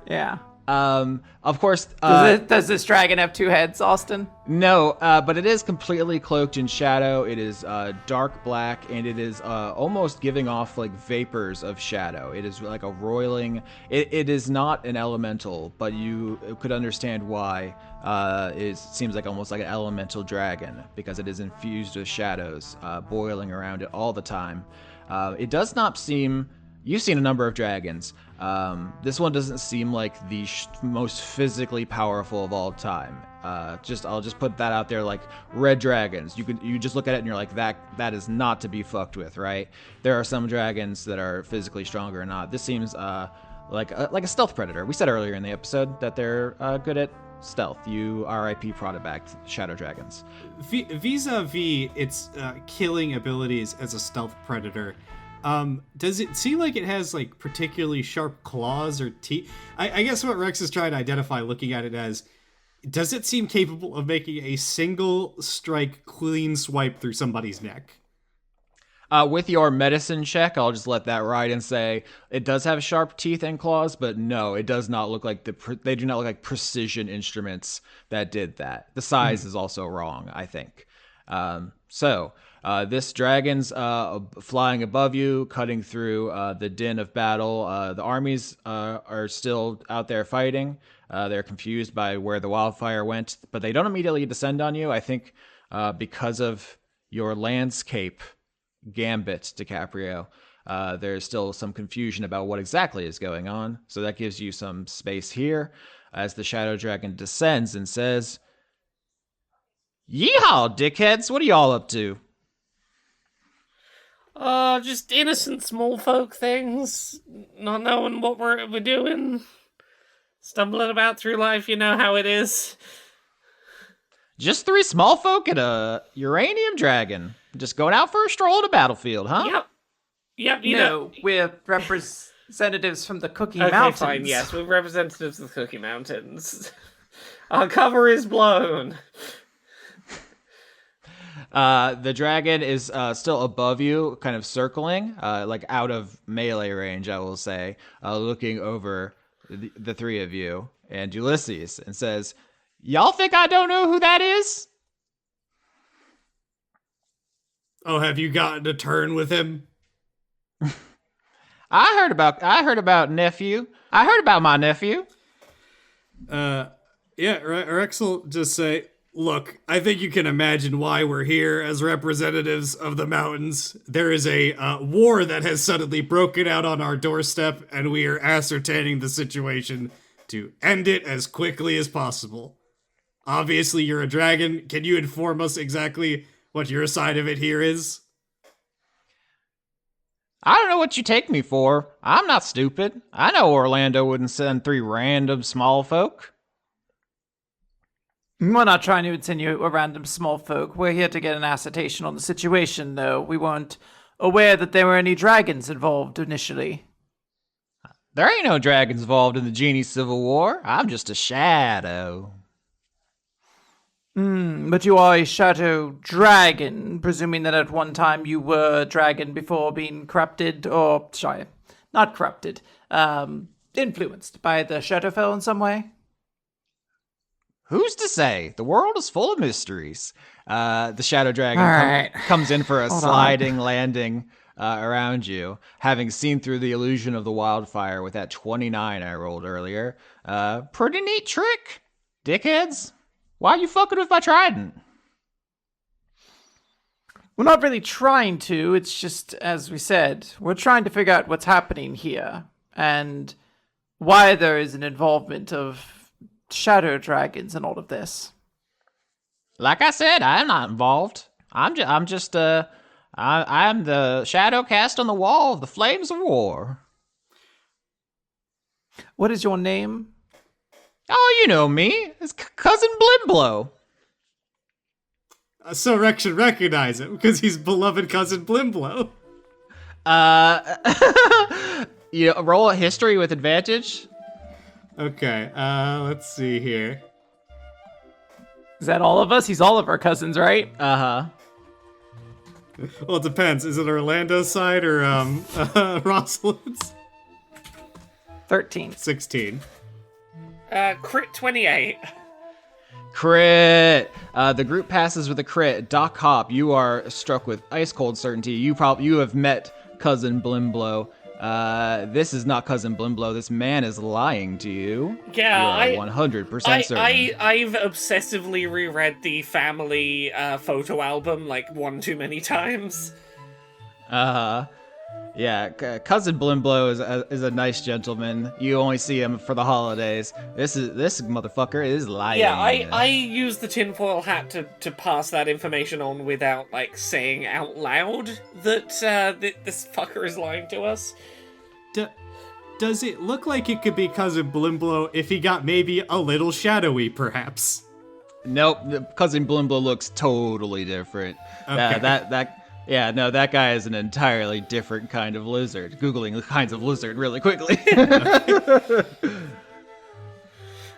Yeah. Of course, Does this dragon have 2 heads, Austin? no, but it is completely cloaked in shadow. It is dark black, and it is almost giving off like vapors of shadow. It is like a roiling. It is not an elemental, but you could understand why. It seems like almost like an elemental dragon because it is infused with shadows, boiling around it all the time. It does not seem. You've seen a number of dragons. This one doesn't seem like the most physically powerful of all time. I'll just put that out there. Like red dragons, you just look at it and you're like that is not to be fucked with, right? There are some dragons that are physically stronger or not. This seems like a stealth predator. We said earlier in the episode that they're good at stealth. You RIP Protoback shadow dragons. Vis-a-vis its killing abilities as a stealth predator. Does it seem like it has like particularly sharp claws or teeth? I guess what Rex is trying to identify looking at it as, does it seem capable of making a single strike clean swipe through somebody's neck? With your medicine check, I'll just let that ride and say it does have sharp teeth and claws, but no, it does not look like they do not look like precision instruments that did that. The size is also wrong, I think. This dragon's flying above you, cutting through the din of battle. The armies are still out there fighting. They're confused by where the wildfire went, but they don't immediately descend on you. I think because of your landscape gambit, DiCaprio, there's still some confusion about what exactly is going on. So that gives you some space here as the shadow dragon descends and says, "Yeehaw, dickheads! What are y'all up to?" Just innocent small folk things. Not knowing what we're doing. Stumbling about through life, you know how it is. Just 3 small folk and a uranium dragon. Just going out for a stroll at a battlefield, huh? Yep, No, we're representatives from the Cookie Okay, Mountains. fine, yes, we're representatives of the Cookie Mountains. Our cover is blown. The dragon is still above you, kind of circling, like out of melee range, I will say, looking over the 3 of you and Ulysses and says, "Y'all think I don't know who that is?" Oh, have you gotten a turn with him? I heard about nephew. I heard about my nephew. Yeah, Rex will just say, "Look, I think you can imagine why we're here as representatives of the mountains. There is a war that has suddenly broken out on our doorstep, and we are ascertaining the situation to end it as quickly as possible. Obviously, you're a dragon. Can you inform us exactly what your side of it here is?" I don't know what you take me for. I'm not stupid. I know Orlando wouldn't send 3 random small folk. We're not trying to insinuate we're random small folk. We're here to get an assertion on the situation, though. We weren't aware that there were any dragons involved initially. There ain't no dragons involved in the Genie Civil War. I'm just a shadow. But you are a shadow dragon, presuming that at one time you were a dragon before being corrupted, or, sorry, not corrupted, influenced by the Shadowfell in some way? Who's to say? The world is full of mysteries. The shadow dragon comes in for a sliding landing around you, having seen through the illusion of the wildfire with that 29 I rolled earlier. Pretty neat trick, dickheads. Why are you fucking with my trident? We're not really trying to. It's just, as we said, we're trying to figure out what's happening here and why there is an involvement of shadow dragons in all of this. Like I said, I'm not involved. I'm the shadow cast on the wall of the flames of war. What is your name? Oh, you know me. It's Cousin Blimblo. So Rex should recognize him because he's beloved cousin Blimblo. You roll a history with advantage. Okay, let's see here. Is that all of us? He's all of our cousins, right? Uh-huh. Well, it depends. Is it Orlando's side or Rosalind's? 13. 16. Crit 28. Crit. The group passes with a crit. Doc Hop, you are struck with ice cold certainty. You have met Cousin Blimblo. This is not Cousin Blimblo. This man is lying to you. Yeah, you are 100% certain. I've obsessively reread the family photo album like one too many times. Yeah, Cousin Blimblo is a nice gentleman. You only see him for the holidays. This motherfucker is lying. Yeah, I use the tinfoil hat to pass that information on without, like, saying out loud that this fucker is lying to us. Does it look like it could be Cousin Blimblo if he got maybe a little shadowy, perhaps? Nope, Cousin Blimblo looks totally different. Okay. That guy is an entirely different kind of lizard. Googling the kinds of lizard really quickly.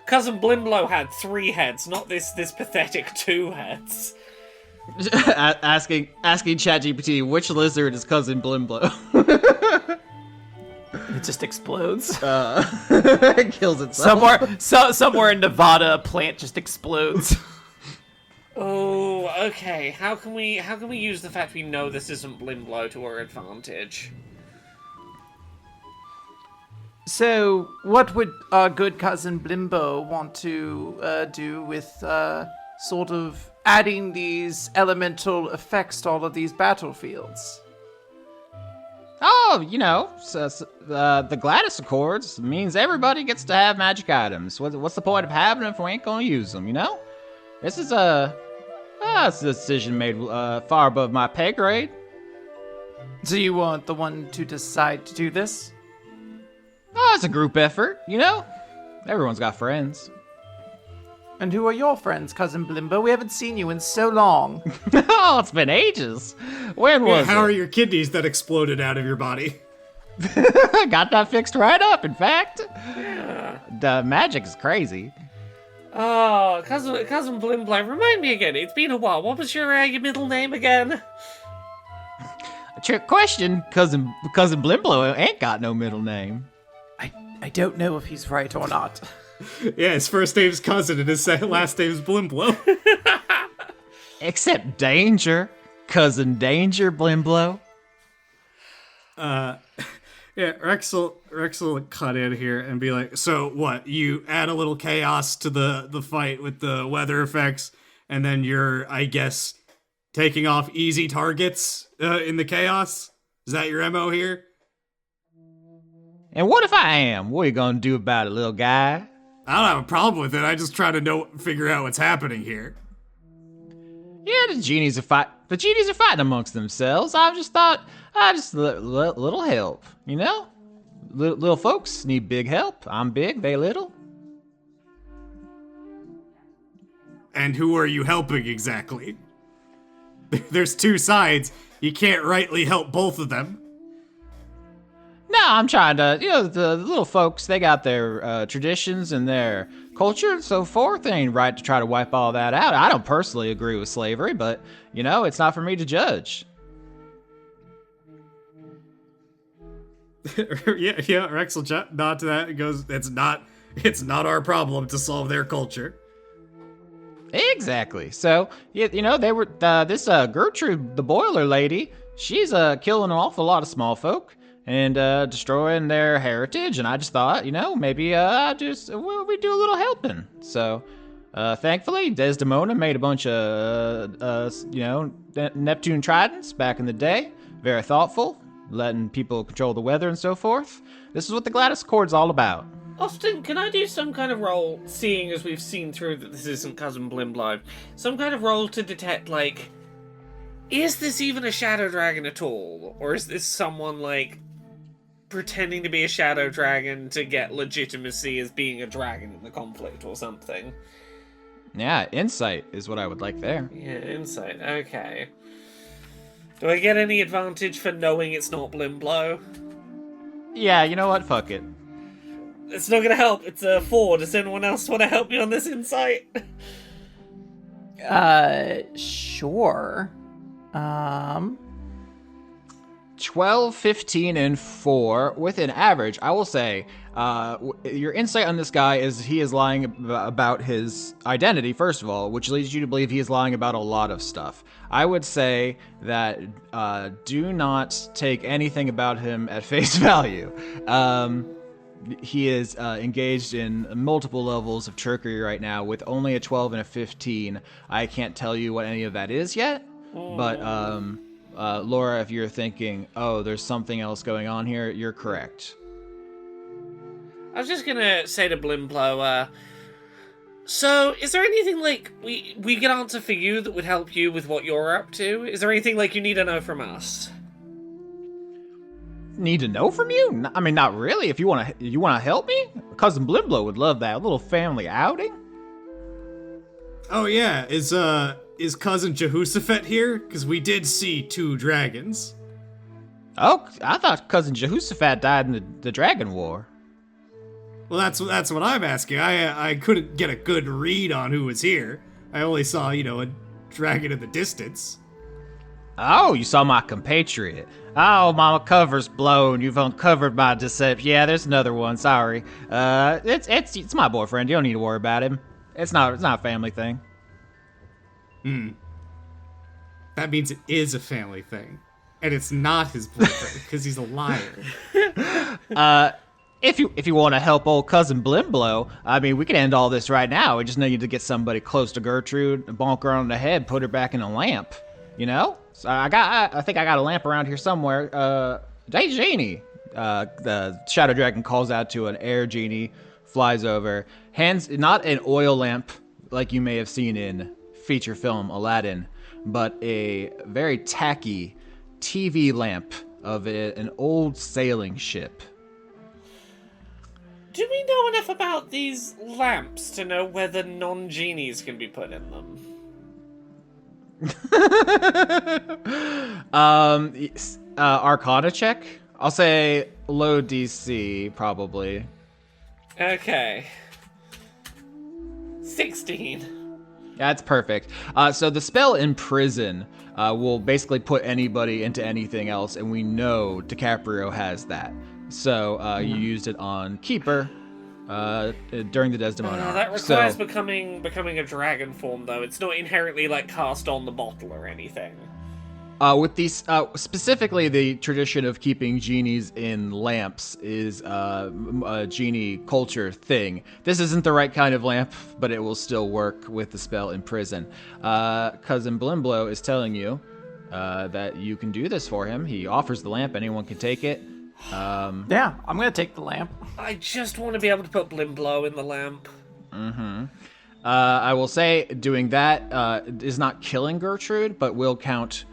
Cousin Blimblo had 3 heads, not this pathetic 2 heads. asking ChatGPT, which lizard is Cousin Blimblo? It just explodes. It kills itself. Somewhere in Nevada, a plant just explodes. Oh, okay. How can we use the fact we know this isn't Blimblo to our advantage? So, what would our good cousin Blimbo want to do with sort of adding these elemental effects to all of these battlefields? Oh, the Gladys Accords means everybody gets to have magic items. What's the point of having them if we ain't gonna use them, This is it's a decision made far above my pay grade. So you want the one to decide to do this? Oh, it's a group effort, Everyone's got friends. And who are your friends, Cousin Blimbo? We haven't seen you in so long. Oh, it's been ages. When was How it? are your kidneys that exploded out of your body? Got that fixed right up, in fact. The magic is crazy. Oh, Cousin Blimblo, remind me again. It's been a while. What was your middle name again? A trick question. Cousin Blimblo ain't got no middle name. I don't know if he's right or not. Yeah, his first name's Cousin and his last name's Blimblo. Except Danger. Cousin Danger Blimblo. Yeah, Rex will cut in here and be like, so what, you add a little chaos to the fight with the weather effects, and then you're, I guess, taking off easy targets in the chaos? Is that your MO here? And what if I am? What are you gonna do about it, little guy? I don't have a problem with it, I just try to figure out what's happening here. Yeah, the genies are fighting amongst themselves. I just thought, little help, Little folks need big help. I'm big, they little. And who are you helping exactly? There's 2 sides. You can't rightly help both of them. No, I'm trying to, the little folks, they got their traditions and their culture and so forth. It ain't right to try to wipe all that out. I don't personally agree with slavery, but, it's not for me to judge. yeah, Rex will nod to that and goes, it's not our problem to solve their culture. Exactly. So, they were, this Gertrude, the boiler lady, she's killing an awful lot of small folk and destroying their heritage, and I just thought, maybe we do a little helping. So, thankfully, Desdemona made a bunch of, Neptune tridents back in the day. Very thoughtful, letting people control the weather and so forth. This is what the Gladys Accords all about. Austin, can I do some kind of roll, seeing as we've seen through that this isn't Cousin Blimblo, some kind of roll to detect, like, is this even a shadow dragon at all? Or is this someone, like, pretending to be a shadow dragon to get legitimacy as being a dragon in the conflict or something? Yeah, insight is what I would like there. Yeah, insight, okay. Do I get any advantage for knowing it's not Blimblo? Yeah, you know what? Fuck it. It's not gonna help. It's a 4. Does anyone else want to help me on this insight? Sure. 12, 15, and 4 with an average. I will say, your insight on this guy is he is lying about his identity, first of all, which leads you to believe he is lying about a lot of stuff. I would say that do not take anything about him at face value. He is engaged in multiple levels of trickery right now with only a 12 and a 15. I can't tell you what any of that is yet, but Laura, if you're thinking, oh, there's something else going on here, you're correct. I was just gonna say to Blimblo, so is there anything like we can answer for you that would help you with what you're up to? Is there anything like you need to know from us? Need to know from you? I mean, not really. If you want to help me, Cousin Blimblo would love that. A little family outing. Oh yeah, is cousin Jehoshaphat here? Because we did see 2 dragons. Oh, I thought Cousin Jehoshaphat died in the Dragon War. Well, that's what I'm asking. I couldn't get a good read on who was here. I only saw, a dragon in the distance. Oh, you saw my compatriot. Oh, my cover's blown. You've uncovered my deception. Yeah, there's another one. Sorry. It's my boyfriend. You don't need to worry about him. It's not a family thing. That means it is a family thing. And it's not his boyfriend, because he's a liar. If you want to help old cousin Blimblo, I mean, we can end all this right now. We just need to get somebody close to Gertrude, bonk her on the head, put her back in a lamp. You know? So I think I got a lamp around here somewhere. Hey, Genie. The Shadow Dragon calls out to an air genie, flies over, hands not an oil lamp like you may have seen in feature film Aladdin, but a very tacky TV lamp of an old sailing ship. Do we know enough about these lamps to know whether non-genies can be put in them? Arcana check? I'll say low DC, probably. Okay. 16. That's perfect. So the spell Imprison will basically put anybody into anything else, and we know DiCaprio has that. So you used it on Keeper during the Desdemona arc. That requires becoming a dragon form, though. It's not inherently like cast on the bottle or anything. With these, specifically the tradition of keeping genies in lamps is a genie culture thing. This isn't the right kind of lamp, but it will still work with the spell Imprison. Cousin Blimblo is telling you that you can do this for him. He offers the lamp. Anyone can take it. Yeah, I'm gonna take the lamp. I just want to be able to put Blimblo in the lamp. I will say doing that is not killing Gertrude, but will count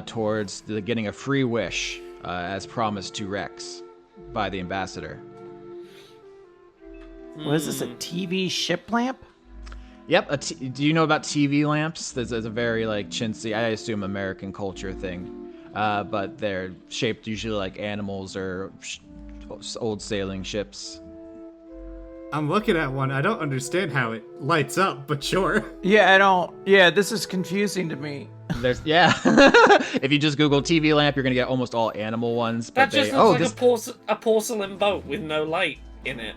towards getting a free wish as promised to Rex by the ambassador. What is this, a TV ship lamp? Yep. Do you know about TV lamps? There's a very chintzy, I assume American culture thing. But they're shaped usually like animals or old sailing ships. I'm looking at one. I don't understand how it lights up, but sure. Yeah, this is confusing to me. If you just Google TV lamp, you're gonna get almost all animal ones. But that just looks like a porcelain boat with no light in it.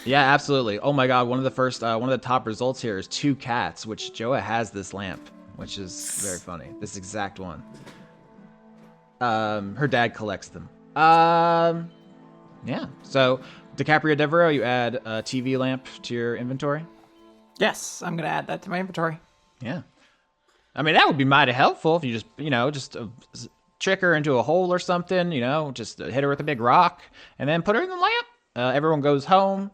Yeah, absolutely. Oh my god, one of the top results here is 2 cats, which Joa has this lamp, which is very funny. This exact one. Her dad collects them. Yeah. So, DiCaprio Devereaux, you add a TV lamp to your inventory? Yes, I'm gonna add that to my inventory. Yeah. I mean, that would be mighty helpful if you just trick her into a hole or something, just hit her with a big rock, and then put her in the lamp. Everyone goes home.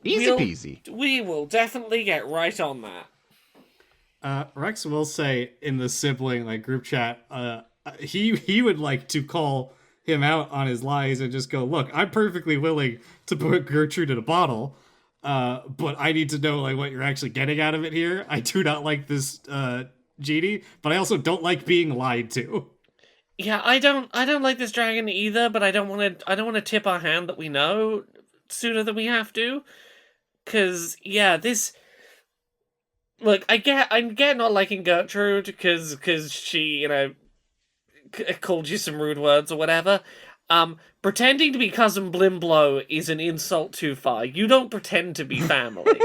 Easy peasy. We will definitely get right on that. Rex will say in the sibling group chat, he would like to call him out on his lies and just go, look, I'm perfectly willing to put Gertrude in a bottle, but I need to know what you're actually getting out of it here. I do not like this genie, but I also don't like being lied to. Yeah, I don't like this dragon either, but I don't want to tip our hand that we know sooner than we have to. 'Cause yeah, this, look, I get not liking Gertrude because she, called you some rude words or whatever. Pretending to be cousin Blimblo is an insult too far. You don't pretend to be family.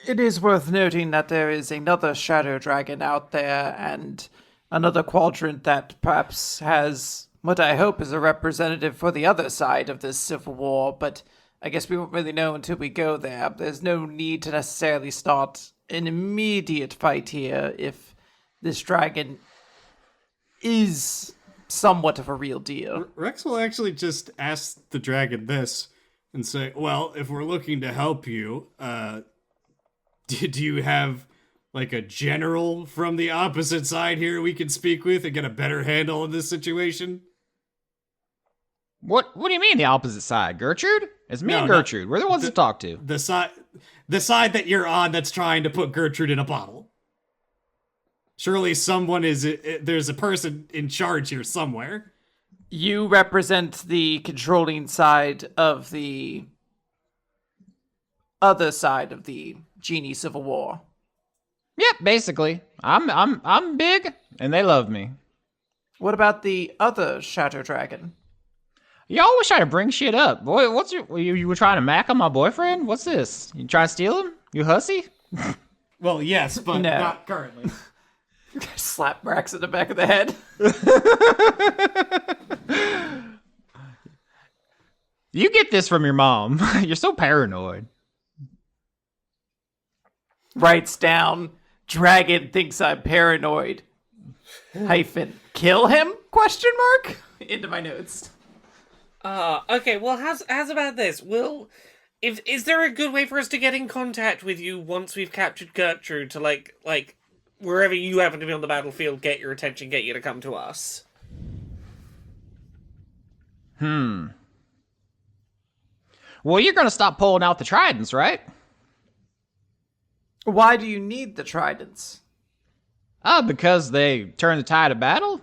It is worth noting that there is another shadow dragon out there and another quadrant that perhaps has what I hope is a representative for the other side of this civil war, but I guess we won't really know until we go there. There's no need to necessarily start an immediate fight here if this dragon is somewhat of a real deal. Rex will actually just ask the dragon this and say, well, if we're looking to help you, do you have like a general from the opposite side here we can speak with and get a better handle on this situation? What do you mean the opposite side? Gertrude? It's me No, and no. Gertrude. We're the ones to talk to. The side that you're on that's trying to put Gertrude in a bottle. Surely someone there's a person in charge here somewhere. You represent the controlling side of the other side of the Genie Civil War. Yep, basically. I'm big, and they love me. What about the other Shadow Dragon? You always try to bring shit up. Boy, you were trying to mac on my boyfriend? What's this? You trying to steal him? You hussy? Well, yes, but No. not currently. Slap Brax in the back of the head. You get this from your mom. You're so paranoid. Writes down, dragon thinks I'm paranoid. Hyphen, kill him? Question mark? Into my notes. Okay, well, how's about this? Is there a good way for us to get in contact with you once we've captured Gertrude to, like, wherever you happen to be on the battlefield, get your attention, get you to come to us? Well, you're gonna stop pulling out the tridents, right? Why do you need the tridents? Because they turn the tide of battle.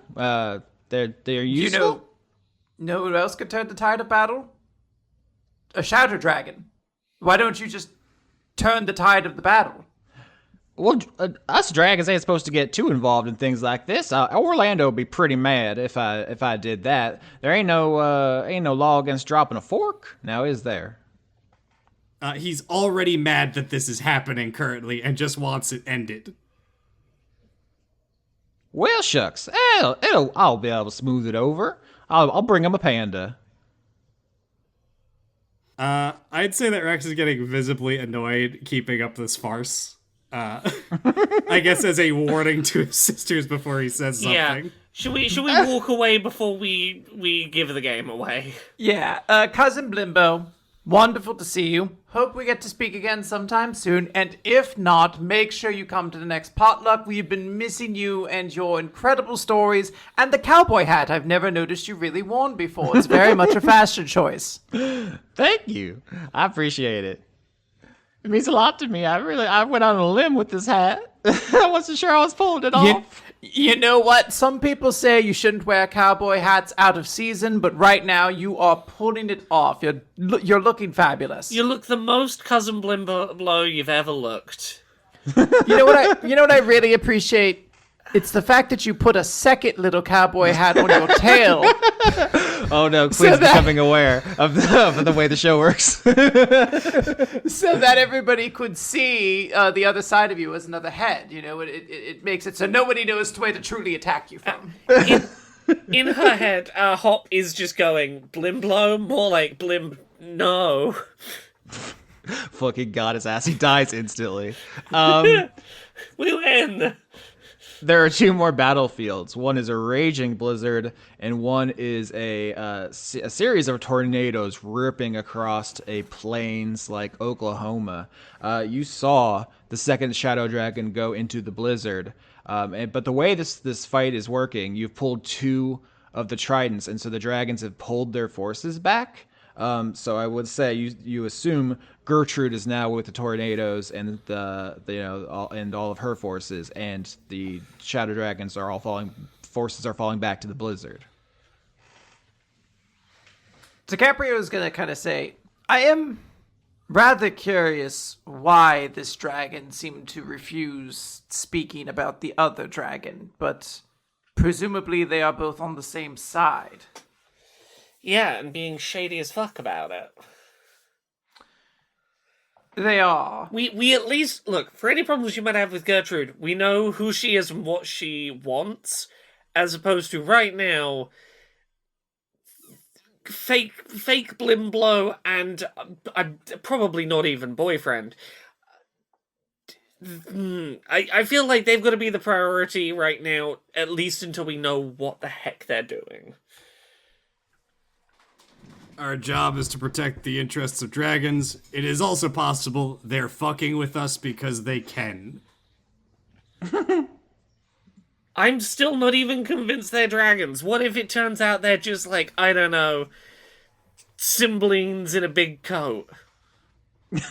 They're useful. Know who else could turn the tide of battle? A Shadow Dragon. Why don't you just turn the tide of the battle? Well, us dragons ain't supposed to get too involved in things like this. Orlando would be pretty mad if I did that. There ain't no law against dropping a fork, now is there? He's already mad that this is happening currently and just wants it ended. Well, shucks. I'll be able to smooth it over. I'll bring him a panda. I'd say that Rex is getting visibly annoyed keeping up this farce. I guess as a warning to his sisters before he says something. Yeah. Should we walk away before we give the game away? Yeah, Cousin Blimbo, wonderful to see you. Hope we get to speak again sometime soon. And if not, make sure you come to the next potluck. We've been missing you and your incredible stories. And the cowboy hat I've never noticed you really worn before. It's very much a fashion choice. Thank you. I appreciate it. It means a lot to me. I went on a limb with this hat. I wasn't sure I was pulling it off. You know what? Some people say you shouldn't wear cowboy hats out of season, but right now you are pulling it off. You're looking fabulous. You look the most Cousin Blimblo you've ever looked. You know what I really appreciate? It's the fact that you put a second little cowboy hat on your tail. Oh no, Queen's becoming aware of the way the show works. So that everybody could see the other side of you as another head. You know, it makes it so nobody knows where to truly attack you from. In her head, Hop is just going, Blimblo? More like no. Fucking got his ass. He dies instantly. We win! There are two more battlefields. One is a raging blizzard, and one is a series of tornadoes ripping across a plains like Oklahoma. You saw the second Shadow Dragon go into the blizzard, but the way this fight is working, you've pulled two of the tridents, and so the dragons have pulled their forces back. So I would say you assume Gertrude is now with the tornadoes and all of her forces, and the Shadow Dragons are all falling back to the blizzard. DiCaprio is gonna kind of say, I am rather curious why this dragon seemed to refuse speaking about the other dragon, but presumably they are both on the same side. Yeah, and being shady as fuck about it. They are. We at least, look, for any problems you might have with Gertrude, we know who she is and what she wants, as opposed to right now, fake Blimblo and probably not even boyfriend. I feel like they've got to be the priority right now, at least until we know what the heck they're doing. Our job is to protect the interests of dragons. It is also possible they're fucking with us because they can. I'm still not even convinced they're dragons. What if it turns out they're just like, I don't know, Cymbalines in a big coat?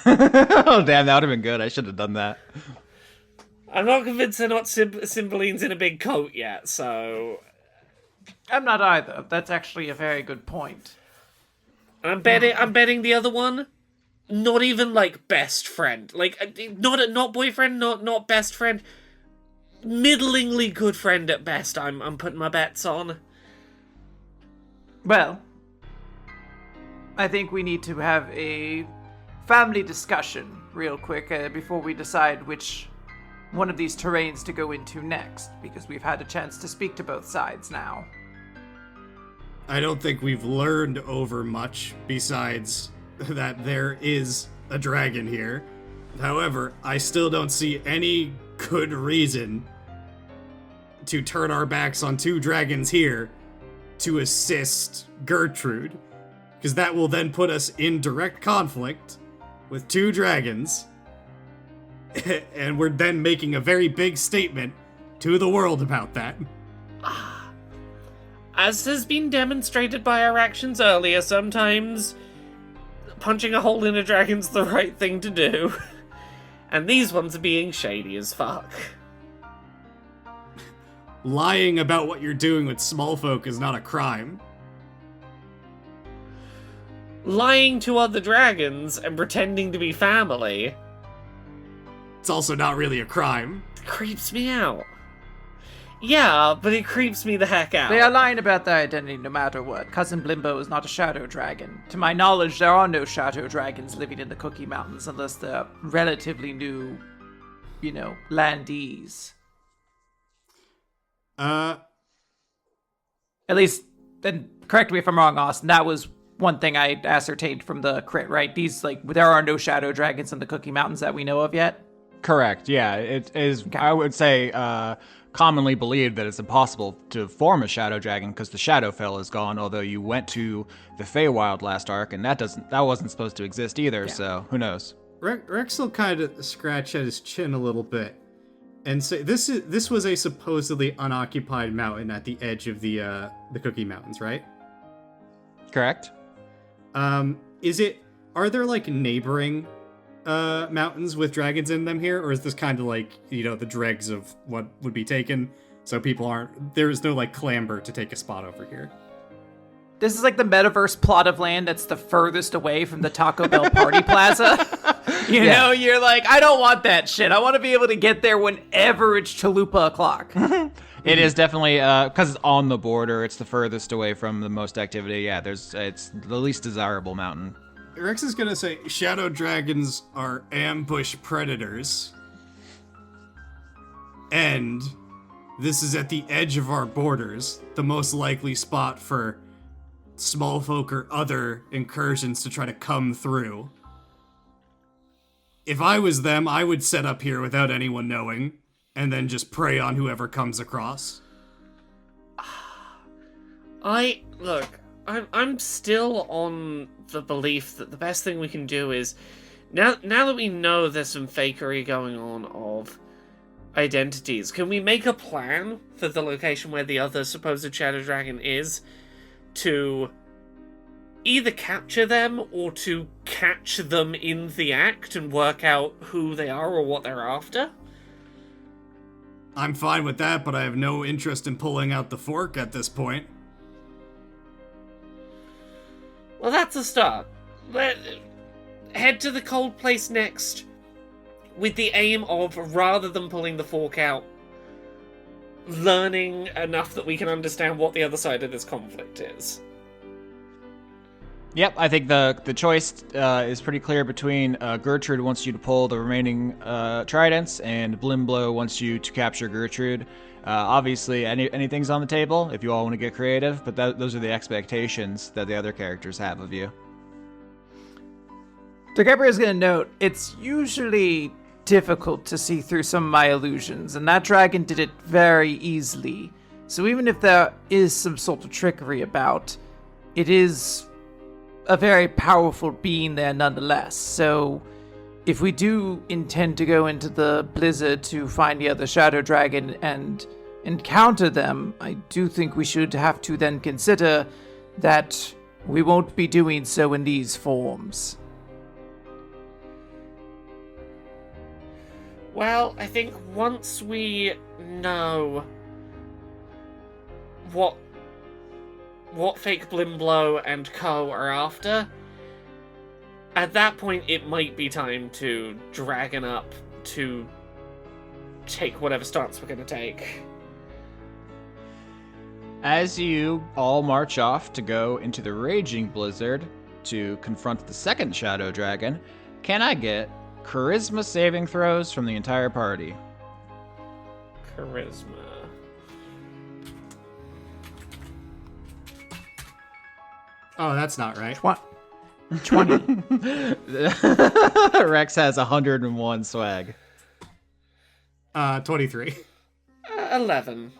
Oh, damn, that would have been good. I should have done that. I'm not convinced they're not Cymbalines in a big coat yet, so... I'm not either. That's actually a very good point. I'm betting the other one, not even like best friend, like not boyfriend, not best friend, middlingly good friend at best. I'm putting my bets on. Well, I think we need to have a family discussion real quick before we decide which one of these terrains to go into next, because we've had a chance to speak to both sides now. I don't think we've learned over much besides that there is a dragon here. However, I still don't see any good reason to turn our backs on two dragons here to assist Gertrude, because that will then put us in direct conflict with two dragons, and we're then making a very big statement to the world about that. As has been demonstrated by our actions earlier, sometimes punching a hole in a dragon's the right thing to do. And these ones are being shady as fuck. Lying about what you're doing with small folk is not a crime. Lying to other dragons and pretending to be family. It's also not really a crime. Creeps me out. Yeah, but it creeps me the heck out. They are lying about their identity no matter what. Cousin Blimblo is not a shadow dragon. To my knowledge, there are no shadow dragons living in the Cookie Mountains unless they're relatively new, landees. Uh, At least, then correct me if I'm wrong, Austin, that was one thing I ascertained from the crit, right? There are no shadow dragons in the Cookie Mountains that we know of yet? Correct, yeah. It is, Okay. I would say, commonly believed that it's impossible to form a shadow dragon because the Shadowfell is gone, although you went to the Feywild last arc, and that wasn't supposed to exist either, so who knows? Rex will kind of scratch at his chin a little bit and say, this was a supposedly unoccupied mountain at the edge of the Cookie Mountains, right? Correct? Are there like neighboring mountains with dragons in them here, or is this kind of like, the dregs of what would be taken, so there's no like clamber to take a spot over here? This is like the metaverse plot of land that's the furthest away from the Taco Bell party plaza. You're like, I don't want that shit. I want to be able to get there whenever it's chalupa o'clock. It is definitely, because it's on the border, it's the furthest away from the most activity. Yeah, it's the least desirable mountain. Rex is gonna say shadow dragons are ambush predators, and this is at the edge of our borders, the most likely spot for small folk or other incursions to try to come through. If I was them, I would set up here without anyone knowing, and then just prey on whoever comes across. I'm still on the belief that the best thing we can do is, now that we know there's some fakery going on of identities, can we make a plan for the location where the other supposed shadow dragon is, to either capture them or to catch them in the act and work out who they are or what they're after? I'm fine with that, but I have no interest in pulling out the fork at this point. Well, that's a start. head to the cold place next with the aim of, rather than pulling the fork out, learning enough that we can understand what the other side of this conflict is. Yep, I think the choice is pretty clear between Gertrude wants you to pull the remaining tridents, and Blimblo wants you to capture Gertrude. Obviously, anything's on the table if you all want to get creative, but those are the expectations that the other characters have of you. DiCaprio's going to note, it's usually difficult to see through some of my illusions, and that dragon did it very easily. So even if there is some sort of trickery about, it is a very powerful being there nonetheless. So if we do intend to go into the blizzard to find the other shadow dragon and encounter them, I do think we should have to then consider that we won't be doing so in these forms. Well, I think once we know what fake Blimblo and co are after, at that point it might be time to dragon up to take whatever stance we're going to take. As you all march off to go into the raging blizzard to confront the second shadow dragon, can I get charisma saving throws from the entire party? Charisma. Oh, that's not right. 20. Rex has 101 swag. 23. 11.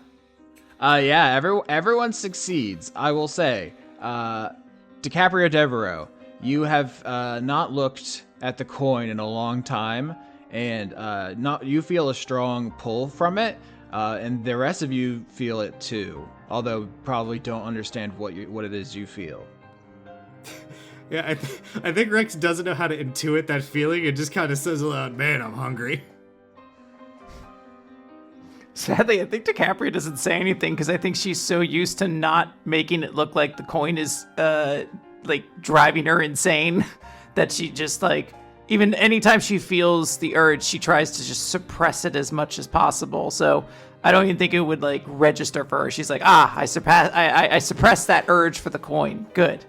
Yeah, everyone succeeds, I will say. DiCaprio Devereaux, you have not looked at the coin in a long time, and you feel a strong pull from it, and the rest of you feel it too, although probably don't understand what it is you feel. Yeah, I think Rex doesn't know how to intuit that feeling and just kind of says aloud, "Man, I'm hungry." Sadly, I think DiCaprio doesn't say anything because I think she's so used to not making it look like the coin is driving her insane that she just even anytime she feels the urge, she tries to just suppress it as much as possible. So I don't even think it would register for her. She's like, I suppressed that urge for the coin. Good.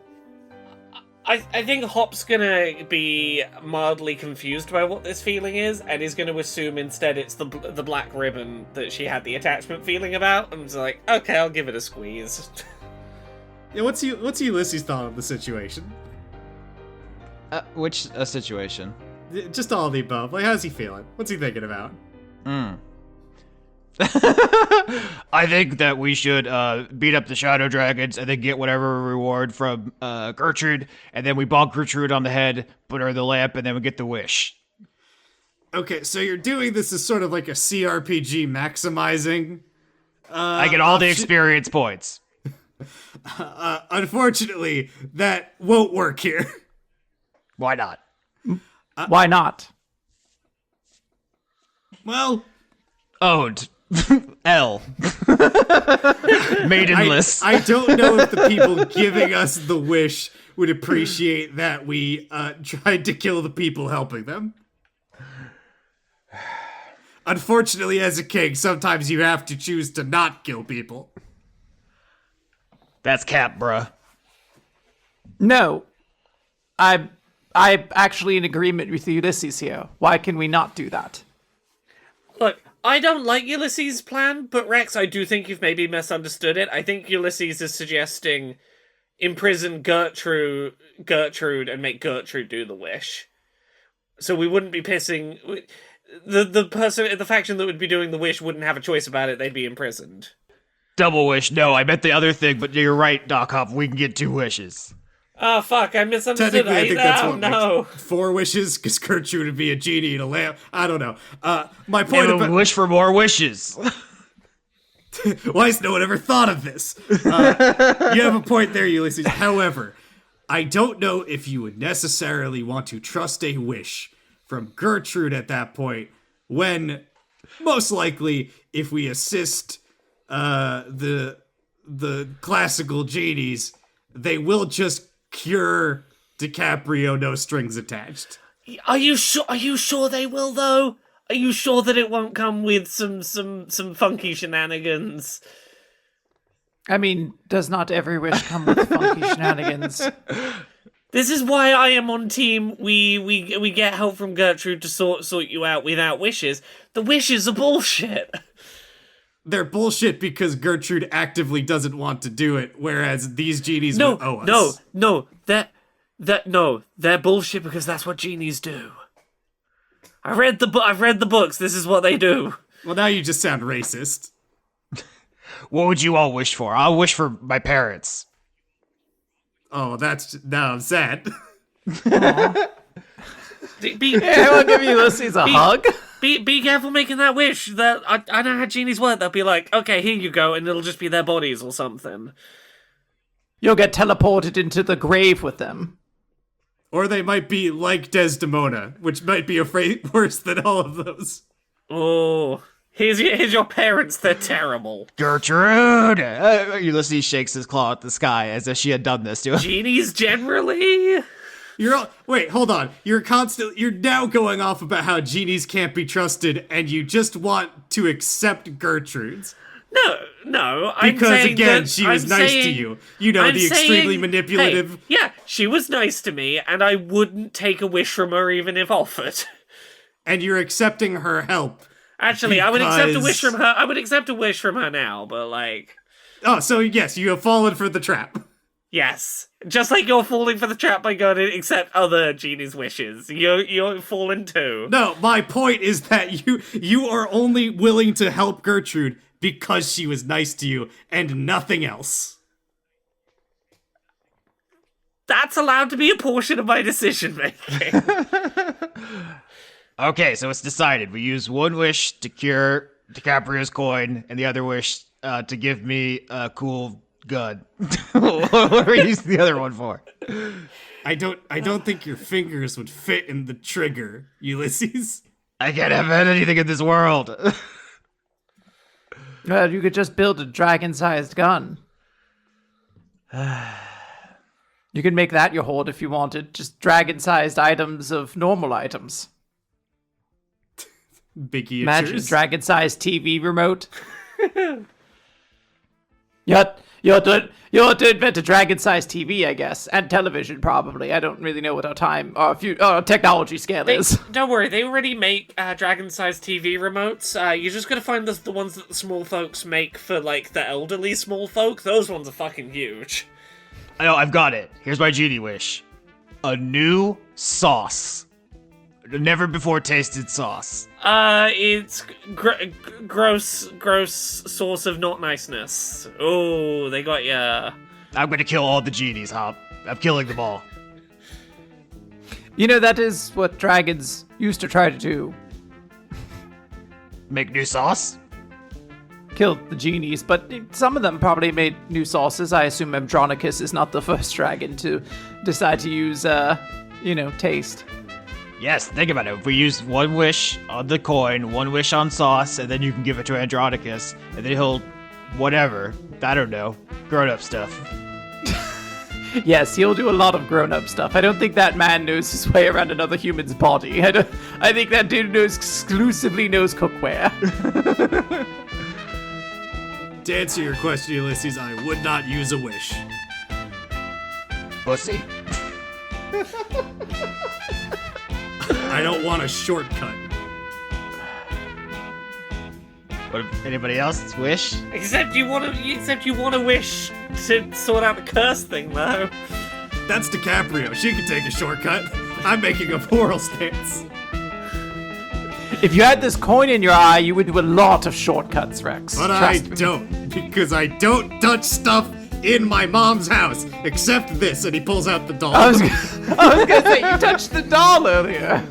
I think Hop's gonna be mildly confused by what this feeling is, and is gonna assume instead it's the black ribbon that she had the attachment feeling about, and is like, okay, I'll give it a squeeze. Yeah, what's Ulysses' thought of the situation? Which situation? Just all of the above. How's he feeling? What's he thinking about? I think that we should beat up the shadow dragons and then get whatever reward from Gertrude, and then we bonk Gertrude on the head, put her in the lamp, and then we get the wish. Okay, so you're doing this as sort of like a CRPG maximizing. I get all the experience points. Unfortunately, that won't work here. Why not? Why not? Well, owned. L. Maidenless. I don't know if the people giving us the wish would appreciate that we tried to kill the people helping them. Unfortunately, as a king, sometimes you have to choose to not kill people. That's cap, bruh. No. I'm actually in agreement with Ulysses here. Why can we not do that? Look, I don't like Ulysses' plan, but Rex, I do think you've maybe misunderstood it. I think Ulysses is suggesting imprison Gertrude and make Gertrude do the wish. So we wouldn't be pissing... The faction that would be doing the wish wouldn't have a choice about it, they'd be imprisoned. Double wish. No, I meant the other thing, but you're right, Doc Hop. We can get 2 wishes. Oh, fuck, I misunderstood. Technically, I think that's oh, what no. 4 wishes, because Gertrude would be a genie in a lamp. I don't know. My point Maybe about... wish for more wishes. Why has no one ever thought of this? You have a point there, Ulysses. However, I don't know if you would necessarily want to trust a wish from Gertrude at that point, when most likely, if we assist the classical genies, they will just cure DiCaprio, no strings attached. Are you sure? Are you sure they will though? Are you sure that it won't come with some funky shenanigans? I mean, does not every wish come with funky shenanigans? This is why I am on team. We get help from Gertrude to sort you out without wishes. The wishes are bullshit. They're bullshit because Gertrude actively doesn't want to do it, whereas these genies would owe us. No, they're bullshit because that's what genies do. I've read the books. This is what they do. Well, now you just sound racist. What would you all wish for? I'll wish for my parents. Oh, now I'm sad. I'll give Ulysses a hug. Be careful making that wish. I know how genies work. They'll be like, okay, here you go, and it'll just be their bodies or something. You'll get teleported into the grave with them. Or they might be like Desdemona, which might be worse than all of those. Oh, here's your parents. They're terrible. Gertrude! Ulysses shakes his claw at the sky as if she had done this to him. Genies generally. Wait, hold on. You're now going off about how genies can't be trusted, and you just want to accept Gertrude's. No. Because again, she was nice to you. You know, the extremely manipulative. Hey, yeah, she was nice to me, and I wouldn't take a wish from her even if offered. And you're accepting her help. Actually, I would accept a wish from her. I would accept a wish from her now, but like. Oh, so yes, you have fallen for the trap. Yes, just like you're falling for the trap by going to accept other genies' wishes. You're falling too. No, my point is that you are only willing to help Gertrude because she was nice to you and nothing else. That's allowed to be a portion of my decision making. Okay, so it's decided. We use one wish to cure DiCaprio's coin, and the other wish to give me a cool gun. What are we using the other one for? I don't think your fingers would fit in the trigger, Ulysses. I can't have anything in this world. You could just build a dragon-sized gun. You could make that your hoard if you wanted. Just dragon-sized items of normal items. Biggie. Imagine a dragon-sized TV remote. You're to invent a dragon-sized TV, I guess, and television probably. I don't really know what our technology scale is. Don't worry, they already make dragon-sized TV remotes. You're just gonna find the ones that the small folks make for like the elderly small folk. Those ones are fucking huge. I know, I've got it. Here's my genie wish: a new sauce. Never before tasted sauce. It's gross source of not niceness. Oh, they got ya. I'm gonna kill all the genies, Hop. I'm killing them all. You know, that is what dragons used to try to do. Make new sauce? Kill the genies, but some of them probably made new sauces. I assume Andronicus is not the first dragon to decide to use, taste. Yes, think about it. If we use one wish on the coin, one wish on sauce, and then you can give it to Andronicus, and then he'll, whatever, I don't know, grown-up stuff. Yes, he'll do a lot of grown-up stuff. I don't think that man knows his way around another human's body. I think that dude exclusively knows cookware. To answer your question, Ulysses, I would not use a wish. Pussy. I don't want a shortcut. What, anybody else wish? Except you want to wish to sort out the curse thing, though. That's DiCaprio. She can take a shortcut. I'm making a moral stance. If you had this coin in your eye, you would do a lot of shortcuts, Rex. But I don't, because I don't touch stuff in my mom's house, except this, and he pulls out the doll. I was gonna say, you touched the doll earlier.